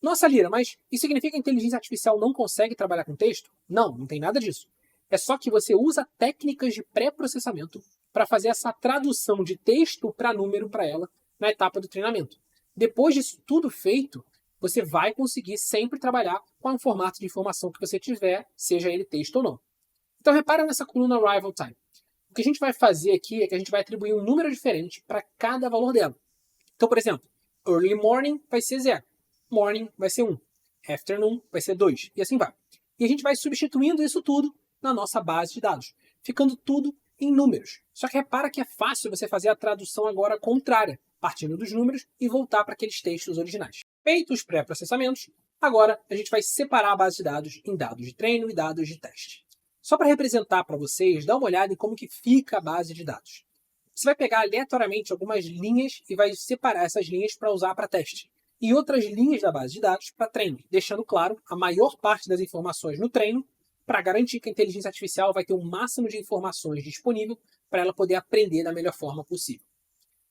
Nossa, Lira, mas isso significa que a inteligência artificial não consegue trabalhar com texto? Não, não tem nada disso. É só que você usa técnicas de pré-processamento para fazer essa tradução de texto para número para ela na etapa do treinamento. Depois disso tudo feito, você vai conseguir sempre trabalhar com o formato de informação que você tiver, seja ele texto ou não. Então repara nessa coluna Arrival Time. O que a gente vai fazer aqui é que a gente vai atribuir um número diferente para cada valor dela. Então, por exemplo, early morning vai ser 0. Morning vai ser 1. Afternoon vai ser 2. E assim vai. E a gente vai substituindo isso tudo na nossa base de dados, ficando tudo em números. Só que repara que é fácil você fazer a tradução agora contrária, partindo dos números e voltar para aqueles textos originais. Feitos os pré-processamentos, agora a gente vai separar a base de dados em dados de treino e dados de teste. Só para representar para vocês, dá uma olhada em como que fica a base de dados. Você vai pegar aleatoriamente algumas linhas e vai separar essas linhas para usar para teste. E outras linhas da base de dados para treino, deixando claro a maior parte das informações no treino para garantir que a inteligência artificial vai ter o máximo de informações disponível para ela poder aprender da melhor forma possível.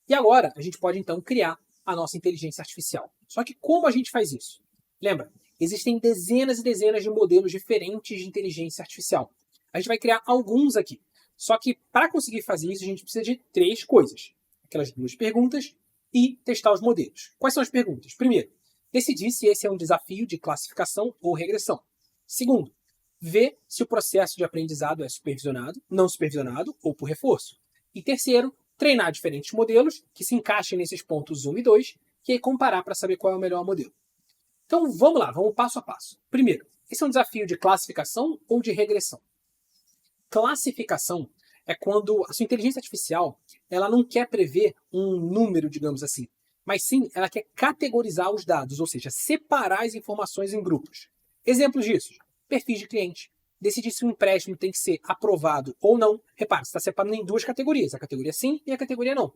E agora a gente pode então criar a nossa inteligência artificial. Só que como a gente faz isso? Lembra, existem dezenas e dezenas de modelos diferentes de inteligência artificial. A gente vai criar alguns aqui. Só que para conseguir fazer isso a gente precisa de 3 coisas. Aquelas 2 perguntas e testar os modelos. Quais são as perguntas? Primeiro, decidir se esse é um desafio de classificação ou regressão. Segundo, ver se o processo de aprendizado é supervisionado, não supervisionado ou por reforço. E terceiro, treinar diferentes modelos que se encaixem nesses pontos 1 e 2 e aí comparar para saber qual é o melhor modelo. Então vamos lá, vamos passo a passo. Primeiro, esse é um desafio de classificação ou de regressão? Classificação é quando a sua inteligência artificial ela não quer prever um número, digamos assim, mas sim ela quer categorizar os dados, ou seja, separar as informações em grupos. Exemplos disso, perfis de cliente, decidir se o empréstimo tem que ser aprovado ou não. Repare, você está separando em 2 categorias, a categoria sim e a categoria não.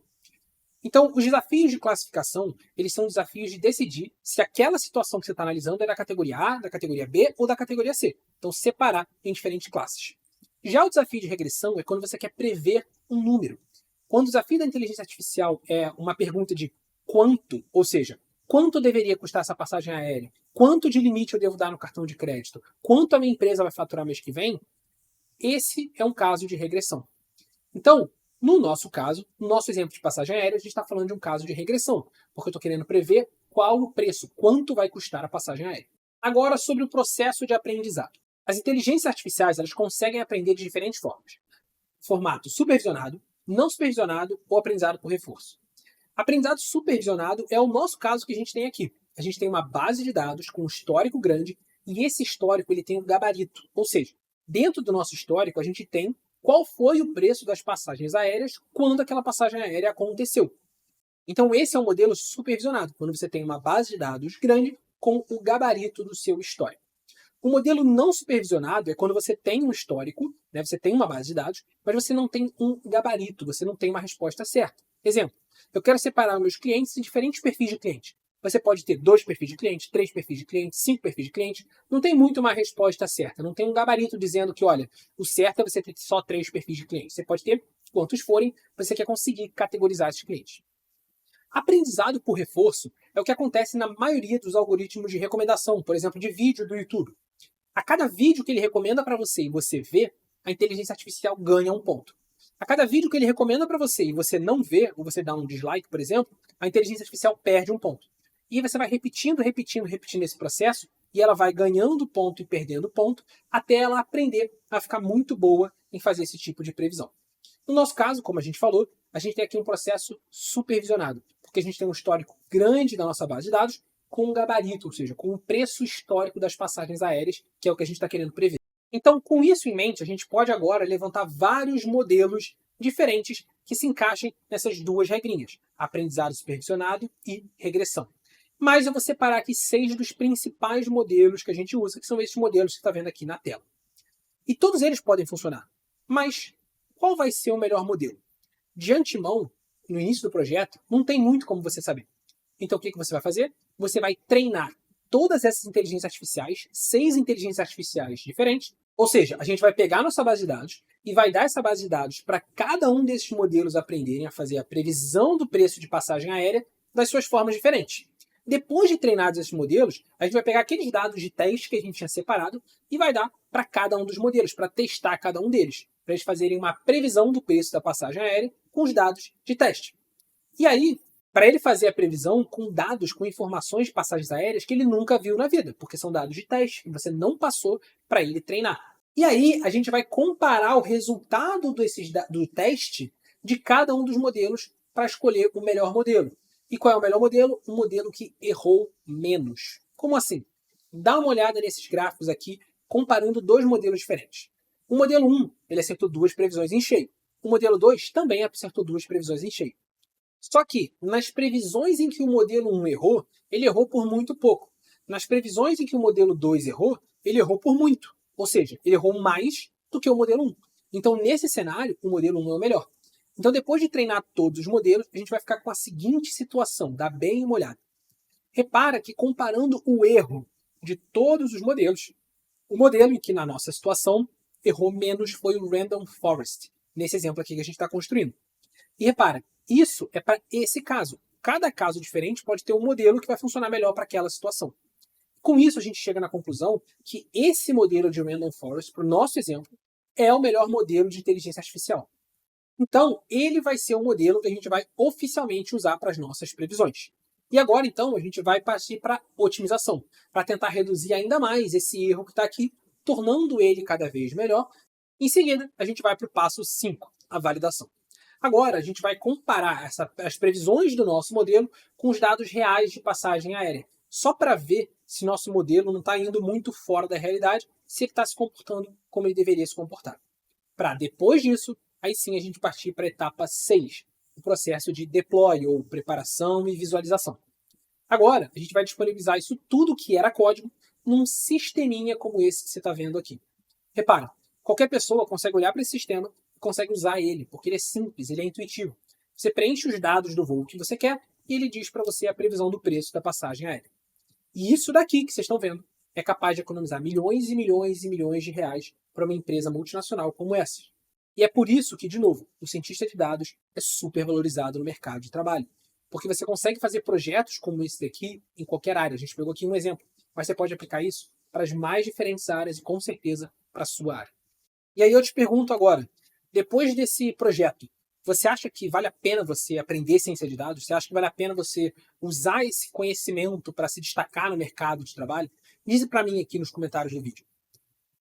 Então, os desafios de classificação, eles são desafios de decidir se aquela situação que você está analisando é da categoria A, da categoria B ou da categoria C. Então, separar em diferentes classes. Já o desafio de regressão é quando você quer prever um número. Quando o desafio da inteligência artificial é uma pergunta de quanto, ou seja, Quanto deveria custar essa passagem aérea? Quanto de limite eu devo dar no cartão de crédito? Quanto a minha empresa vai faturar mês que vem? Esse é um caso de regressão. Então, no nosso caso, no nosso exemplo de passagem aérea, a gente está falando de um caso de regressão, porque eu estou querendo prever qual o preço, quanto vai custar a passagem aérea. Agora, sobre o processo de aprendizado. As inteligências artificiais elas conseguem aprender de diferentes formas. Formato supervisionado, não supervisionado ou aprendizado por reforço. Aprendizado supervisionado é o nosso caso que a gente tem aqui. A gente tem uma base de dados com um histórico grande e esse histórico ele tem um gabarito, ou seja, dentro do nosso histórico a gente tem qual foi o preço das passagens aéreas quando aquela passagem aérea aconteceu. Então esse é o modelo supervisionado, quando você tem uma base de dados grande com o gabarito do seu histórico. O modelo não supervisionado é quando você tem um histórico, né, você tem uma base de dados, mas você não tem um gabarito, você não tem uma resposta certa. Exemplo, eu quero separar meus clientes em diferentes perfis de cliente. Você pode ter 2 perfis de cliente, 3 perfis de cliente, 5 perfis de cliente. Não tem muito uma resposta certa. Não tem um gabarito dizendo que, olha, o certo é você ter só 3 perfis de cliente. Você pode ter quantos forem, você quer conseguir categorizar esses clientes. Aprendizado por reforço é o que acontece na maioria dos algoritmos de recomendação, por exemplo, de vídeo do YouTube. A cada vídeo que ele recomenda para você e você vê, a inteligência artificial ganha um ponto. A cada vídeo que ele recomenda para você e você não vê, ou você dá um dislike, por exemplo, a inteligência artificial perde um ponto. E você vai repetindo esse processo e ela vai ganhando ponto e perdendo ponto até ela aprender a ficar muito boa em fazer esse tipo de previsão. No nosso caso, como a gente falou, a gente tem aqui um processo supervisionado, porque a gente tem um histórico grande da nossa base de dados com um gabarito, ou seja, com um preço histórico das passagens aéreas, que é o que a gente está querendo prever. Então, com isso em mente, a gente pode agora levantar vários modelos diferentes que se encaixem nessas duas regrinhas, aprendizado supervisionado e regressão. Mas eu vou separar aqui 6 dos principais modelos que a gente usa, que são esses modelos que você está vendo aqui na tela. E todos eles podem funcionar. Mas qual vai ser o melhor modelo? De antemão, no início do projeto, não tem muito como você saber. Então o que você vai fazer? Você vai treinar todas essas inteligências artificiais, 6 inteligências artificiais diferentes, ou seja, a gente vai pegar nossa base de dados e vai dar essa base de dados para cada um desses modelos aprenderem a fazer a previsão do preço de passagem aérea das suas formas diferentes. Depois de treinados esses modelos, a gente vai pegar aqueles dados de teste que a gente tinha separado e vai dar para cada um dos modelos, para testar cada um deles, para eles fazerem uma previsão do preço da passagem aérea com os dados de teste. E aí, para ele fazer a previsão com dados, com informações de passagens aéreas que ele nunca viu na vida, porque são dados de teste que você não passou para ele treinar. E aí, a gente vai comparar o resultado do teste de cada um dos modelos para escolher o melhor modelo. E qual é o melhor modelo? Um modelo que errou menos. Como assim? Dá uma olhada nesses gráficos aqui, comparando 2 modelos diferentes. O modelo 1, ele acertou 2 previsões em cheio. O modelo 2 também acertou 2 previsões em cheio. Só que, nas previsões em que o modelo 1 errou, ele errou por muito pouco. Nas previsões em que o modelo 2 errou, ele errou por muito. Ou seja, ele errou mais do que o modelo 1. Então, nesse cenário, o modelo 1 é o melhor. Então, depois de treinar todos os modelos, a gente vai ficar com a seguinte situação, dá bem uma olhada. Repara que comparando o erro de todos os modelos, o modelo em que na nossa situação errou menos foi o Random Forest, nesse exemplo aqui que a gente está construindo. E repara, isso é para esse caso. Cada caso diferente pode ter um modelo que vai funcionar melhor para aquela situação. Com isso, a gente chega na conclusão que esse modelo de Random Forest, para o nosso exemplo, é o melhor modelo de inteligência artificial. Então, ele vai ser o modelo que a gente vai oficialmente usar para as nossas previsões. E agora, então, a gente vai partir para otimização, para tentar reduzir ainda mais esse erro que está aqui, tornando ele cada vez melhor. Em seguida, a gente vai para o passo 5, a validação. Agora, a gente vai comparar as previsões do nosso modelo com os dados reais de passagem aérea, só para ver se nosso modelo não está indo muito fora da realidade, se ele está se comportando como ele deveria se comportar. Para depois disso, aí sim a gente partir para a etapa 6, o processo de deploy, ou preparação e visualização. Agora, a gente vai disponibilizar isso tudo que era código num sisteminha como esse que você está vendo aqui. Repara, qualquer pessoa consegue olhar para esse sistema e consegue usar ele, porque ele é simples, ele é intuitivo. Você preenche os dados do voo que você quer e ele diz para você a previsão do preço da passagem aérea. E isso daqui que vocês estão vendo é capaz de economizar milhões e milhões e milhões de reais para uma empresa multinacional como essa. E é por isso que, de novo, o cientista de dados é super valorizado no mercado de trabalho. porque você consegue fazer projetos como esse daqui em qualquer área. A gente pegou aqui um exemplo, mas você pode aplicar isso para as mais diferentes áreas e com certeza para a sua área. E aí eu te pergunto agora, depois desse projeto, você acha que vale a pena você aprender ciência de dados? Você acha que vale a pena você usar esse conhecimento para se destacar no mercado de trabalho? Diz para mim aqui nos comentários do vídeo.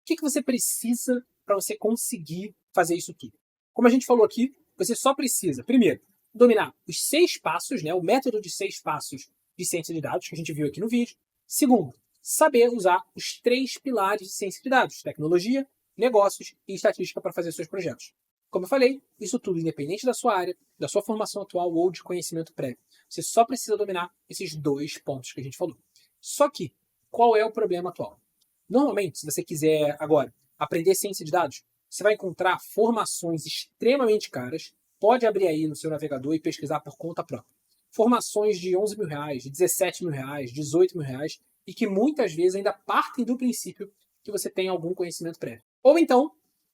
O que você precisa para você conseguir fazer isso tudo? Como a gente falou aqui, você só precisa, primeiro, dominar os 6 passos, né, o método de 6 passos de ciência de dados que a gente viu aqui no vídeo. Segundo, saber usar os 3 pilares de ciência de dados: tecnologia, negócios e estatística para fazer seus projetos. Como eu falei, isso tudo independente da sua área, da sua formação atual ou de conhecimento prévio. Você só precisa dominar esses 2 pontos que a gente falou. Só que, qual é o problema atual? Normalmente, se você quiser agora aprender ciência de dados, você vai encontrar formações extremamente caras. Pode abrir aí no seu navegador e pesquisar por conta própria. Formações de 11 mil reais, de 17 mil reais, 18 mil reais, e que muitas vezes ainda partem do princípio que você tem algum conhecimento prévio. Ou então,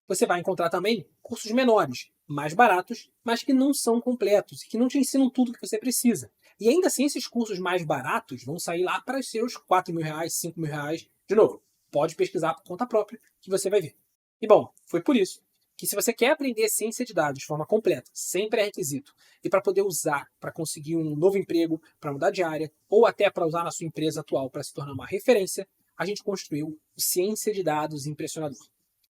você vai encontrar também cursos menores, mais baratos, mas que não são completos, que não te ensinam tudo o que você precisa. E ainda assim, esses cursos mais baratos vão sair lá para os seus 4 mil reais, 5 mil reais. De novo, pode pesquisar por conta própria que você vai ver. E bom, foi por isso que se você quer aprender ciência de dados de forma completa, sem pré-requisito, e para poder usar para conseguir um novo emprego, para mudar de área, ou até para usar na sua empresa atual para se tornar uma referência, a gente construiu o Ciência de Dados Impressionador.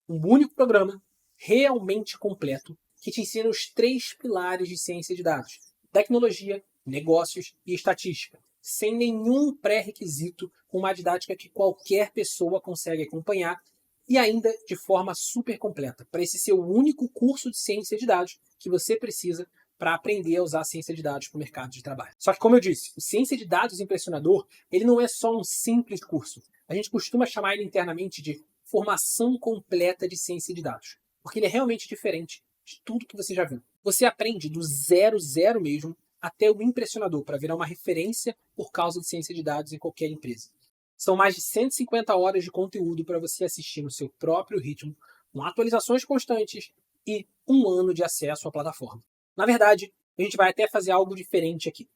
Um único programa realmente completo que te ensina os 3 pilares de ciência de dados: tecnologia, negócios e estatística, sem nenhum pré-requisito, com uma didática que qualquer pessoa consegue acompanhar e ainda de forma super completa, para esse ser o único curso de ciência de dados que você precisa para aprender a usar a ciência de dados para o mercado de trabalho. Só que, como eu disse, o Ciência de Dados Impressionador, ele não é só um simples curso. A gente costuma chamar ele internamente de formação completa de ciência de dados, porque ele é realmente diferente de tudo que você já viu. Você aprende do zero mesmo até o impressionador para virar uma referência por causa de ciência de dados em qualquer empresa. São mais de 150 horas de conteúdo para você assistir no seu próprio ritmo, com atualizações constantes e 1 ano de acesso à plataforma. Na verdade, a gente vai até fazer algo diferente aqui.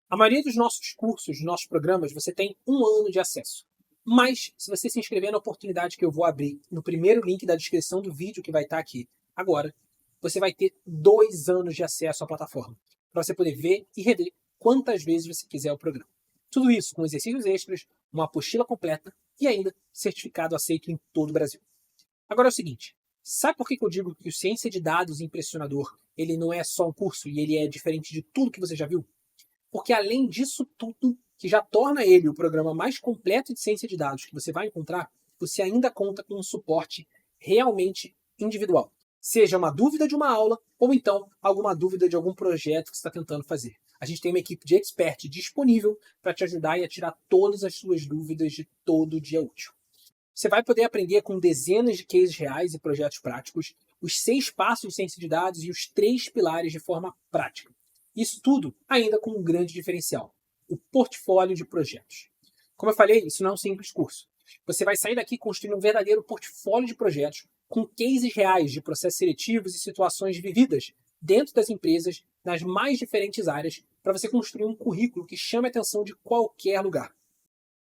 A maioria dos nossos cursos, dos nossos programas, você tem 1 ano de acesso. Mas, se você se inscrever na oportunidade que eu vou abrir no primeiro link da descrição do vídeo que vai estar aqui agora, você vai ter 2 anos de acesso à plataforma, para você poder ver e rever quantas vezes você quiser o programa. Tudo isso com exercícios extras, uma apostila completa e ainda certificado aceito em todo o Brasil. Agora é o seguinte, sabe por que eu digo que o Ciência de Dados Impressionador ele não é só um curso e ele é diferente de tudo que você já viu? Porque além disso tudo, que já torna ele o programa mais completo de ciência de dados que você vai encontrar, você ainda conta com um suporte realmente individual. Seja uma dúvida de uma aula ou então alguma dúvida de algum projeto que você está tentando fazer. A gente tem uma equipe de expert disponível para te ajudar e a tirar todas as suas dúvidas de todo o dia útil. Você vai poder aprender com dezenas de cases reais e projetos práticos, os 6 passos de ciência de dados e os 3 pilares de forma prática. Isso tudo ainda com um grande diferencial: o portfólio de projetos. Como eu falei, isso não é um simples curso. Você vai sair daqui construindo um verdadeiro portfólio de projetos com cases reais de processos seletivos e situações vividas dentro das empresas nas mais diferentes áreas para você construir um currículo que chame a atenção de qualquer lugar.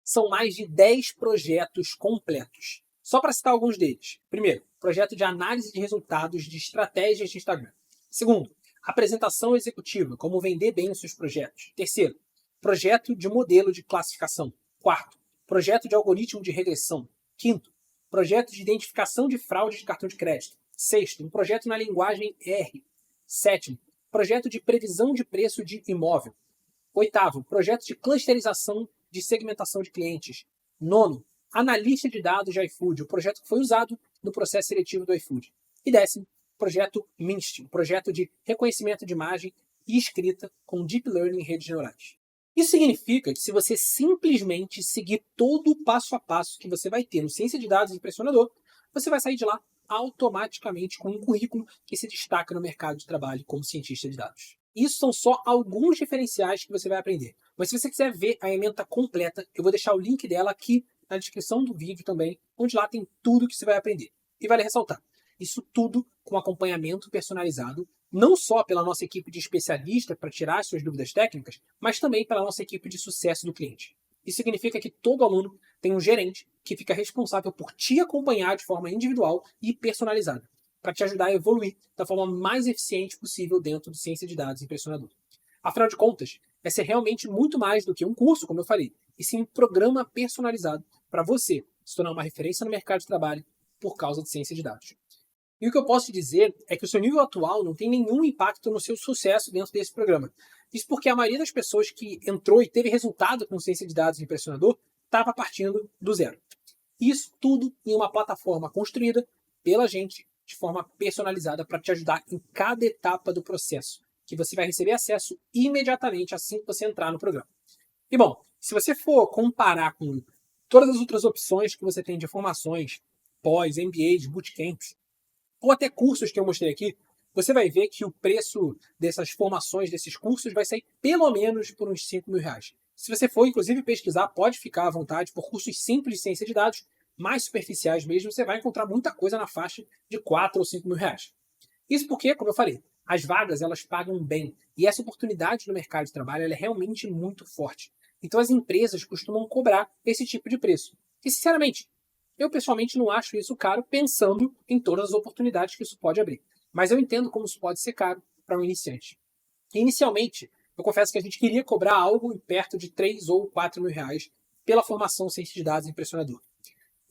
São mais de 10 projetos completos. Só para citar alguns deles. Primeiro, projeto de análise de resultados de estratégias de Instagram. Segundo, apresentação executiva, como vender bem os seus projetos. Terceiro, projeto de modelo de classificação. Quarto, projeto de algoritmo de regressão. Quinto, projeto de identificação de fraude de cartão de crédito. Sexto, um projeto na linguagem R. Sétimo, projeto de previsão de preço de imóvel. Oitavo, projeto de clusterização de segmentação de clientes. Nono, analista de dados de iFood, o projeto que foi usado no processo seletivo do iFood. E 10º, projeto MINST, um projeto de reconhecimento de imagem e escrita com Deep Learning em redes neurais. Isso significa que se você simplesmente seguir todo o passo a passo que você vai ter no Ciência de Dados Impressionador, você vai sair de lá automaticamente com um currículo que se destaca no mercado de trabalho como cientista de dados. Isso são só alguns diferenciais que você vai aprender. Mas se você quiser ver a ementa completa, eu vou deixar o link dela aqui na descrição do vídeo também, onde lá tem tudo que você vai aprender. E vale ressaltar, isso tudo com acompanhamento personalizado, não só pela nossa equipe de especialistas para tirar as suas dúvidas técnicas, mas também pela nossa equipe de sucesso do cliente. Isso significa que todo aluno tem um gerente que fica responsável por te acompanhar de forma individual e personalizada, para te ajudar a evoluir da forma mais eficiente possível dentro do Ciência de Dados Impressionador. Afinal de contas, essa é realmente muito mais do que um curso, como eu falei, e sim um programa personalizado para você se tornar uma referência no mercado de trabalho por causa de ciência de dados. E o que eu posso te dizer é que o seu nível atual não tem nenhum impacto no seu sucesso dentro desse programa. Isso porque a maioria das pessoas que entrou e teve resultado com ciência de dados impressionador estava partindo do zero. Isso tudo em uma plataforma construída pela gente de forma personalizada para te ajudar em cada etapa do processo, que você vai receber acesso imediatamente assim que você entrar no programa. E bom, se você for comparar com todas as outras opções que você tem de formações, pós, MBAs, bootcamps, ou até cursos que eu mostrei aqui, você vai ver que o preço dessas formações, desses cursos, vai sair pelo menos por uns R$ 5.000. Se você for, inclusive, pesquisar, pode ficar à vontade por cursos simples de ciência de dados, mais superficiais mesmo, você vai encontrar muita coisa na faixa de R$ 4.000 ou R$ 5.000. Isso porque, como eu falei, as vagas elas pagam bem e essa oportunidade no mercado de trabalho ela é realmente muito forte. Então as empresas costumam cobrar esse tipo de preço. E, sinceramente, eu pessoalmente não acho isso caro pensando em todas as oportunidades que isso pode abrir. Mas eu entendo como isso pode ser caro para um iniciante. Inicialmente, eu confesso que a gente queria cobrar algo perto de 3 ou 4 mil reais pela formação Ciência de Dados Impressionador.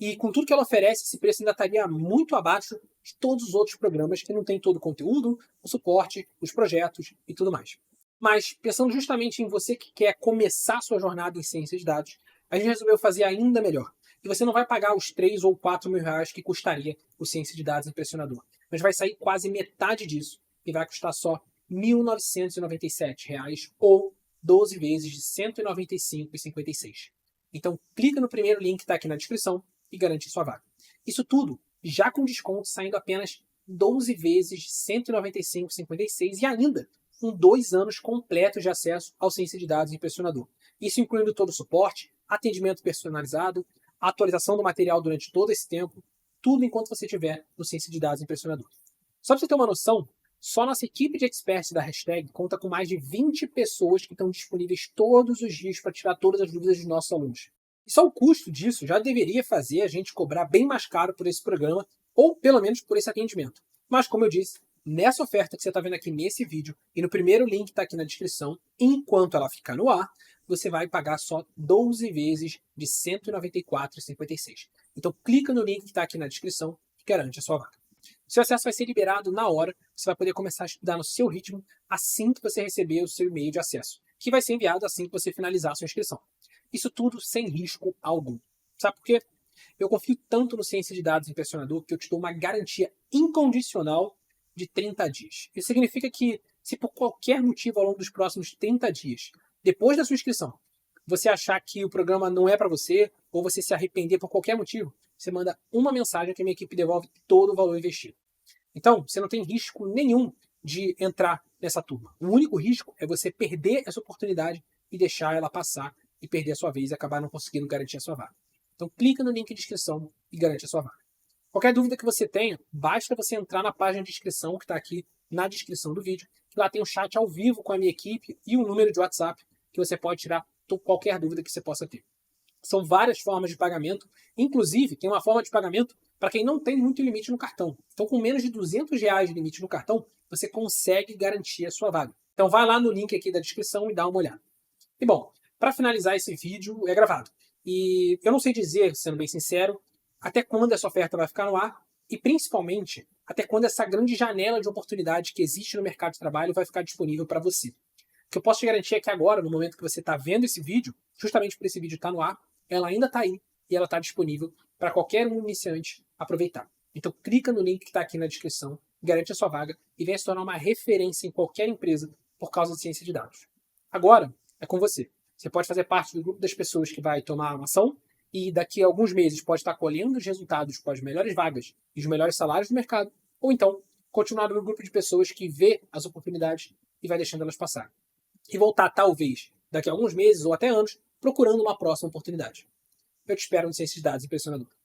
E com tudo que ela oferece, esse preço ainda estaria muito abaixo de todos os outros programas que não tem todo o conteúdo, o suporte, os projetos e tudo mais. Mas, pensando justamente em você que quer começar sua jornada em ciência de dados, a gente resolveu fazer ainda melhor. E você não vai pagar os 3 ou 4 mil reais que custaria o Ciência de Dados Impressionador, mas vai sair quase metade disso e vai custar só R$ 1.997 ou 12 vezes de R$ 195,56. Então, clica no primeiro link que está aqui na descrição e garante sua vaga. Isso tudo já com desconto saindo apenas 12 vezes de R$ 195,56 e ainda com 2 anos completos de acesso ao Ciência de Dados Impressionador. Isso incluindo todo o suporte, atendimento personalizado, a atualização do material durante todo esse tempo, tudo enquanto você estiver no Ciência de Dados Impressionador. Só para você ter uma noção, só nossa equipe de experts da hashtag conta com mais de 20 pessoas que estão disponíveis todos os dias para tirar todas as dúvidas dos nossos alunos. E só o custo disso já deveria fazer a gente cobrar bem mais caro por esse programa, ou pelo menos por esse atendimento. Mas, como eu disse, nessa oferta que você está vendo aqui nesse vídeo, e no primeiro link que está aqui na descrição, enquanto ela ficar no ar, você vai pagar só 12 vezes de R$ 194,56. Então clica no link que está aqui na descrição e garante a sua vaga. Seu acesso vai ser liberado na hora, você vai poder começar a estudar no seu ritmo assim que você receber o seu e-mail de acesso, que vai ser enviado assim que você finalizar a sua inscrição. Isso tudo sem risco algum. Sabe por quê? Eu confio tanto no Ciência de Dados Impressionador que eu te dou uma garantia incondicional de 30 dias. Isso significa que, se por qualquer motivo ao longo dos próximos 30 dias, depois da sua inscrição, você achar que o programa não é para você, ou você se arrepender por qualquer motivo, você manda uma mensagem que a minha equipe devolve todo o valor investido. Então, você não tem risco nenhum de entrar nessa turma. O único risco é você perder essa oportunidade e deixar ela passar e perder a sua vez e acabar não conseguindo garantir a sua vaga. Então, clica no link de inscrição e garante a sua vaga. Qualquer dúvida que você tenha, basta você entrar na página de inscrição que está aqui na descrição do vídeo. Lá tem um chat ao vivo com a minha equipe e um número de WhatsApp que você pode tirar qualquer dúvida que você possa ter. São várias formas de pagamento, inclusive tem uma forma de pagamento para quem não tem muito limite no cartão. Então, com menos de R$ 200 de limite no cartão, você consegue garantir a sua vaga. Então, vai lá no link aqui da descrição e dá uma olhada. E bom, para finalizar esse vídeo, é gravado. E eu não sei dizer, sendo bem sincero, até quando essa oferta vai ficar no ar e, principalmente, até quando essa grande janela de oportunidade que existe no mercado de trabalho vai ficar disponível para você. O que eu posso te garantir é que agora, no momento que você está vendo esse vídeo, justamente por esse vídeo estar no ar, ela ainda está aí e ela está disponível para qualquer um iniciante aproveitar. Então clica no link que está aqui na descrição, garante a sua vaga e venha se tornar uma referência em qualquer empresa por causa de ciência de dados. Agora é com você. Você pode fazer parte do grupo das pessoas que vai tomar uma ação e daqui a alguns meses pode estar colhendo os resultados com as melhores vagas e os melhores salários do mercado, ou então continuar no grupo de pessoas que vê as oportunidades e vai deixando elas passar. E voltar, talvez, daqui a alguns meses ou até anos, procurando uma próxima oportunidade. Eu te espero no Ciência de Dados Impressionador.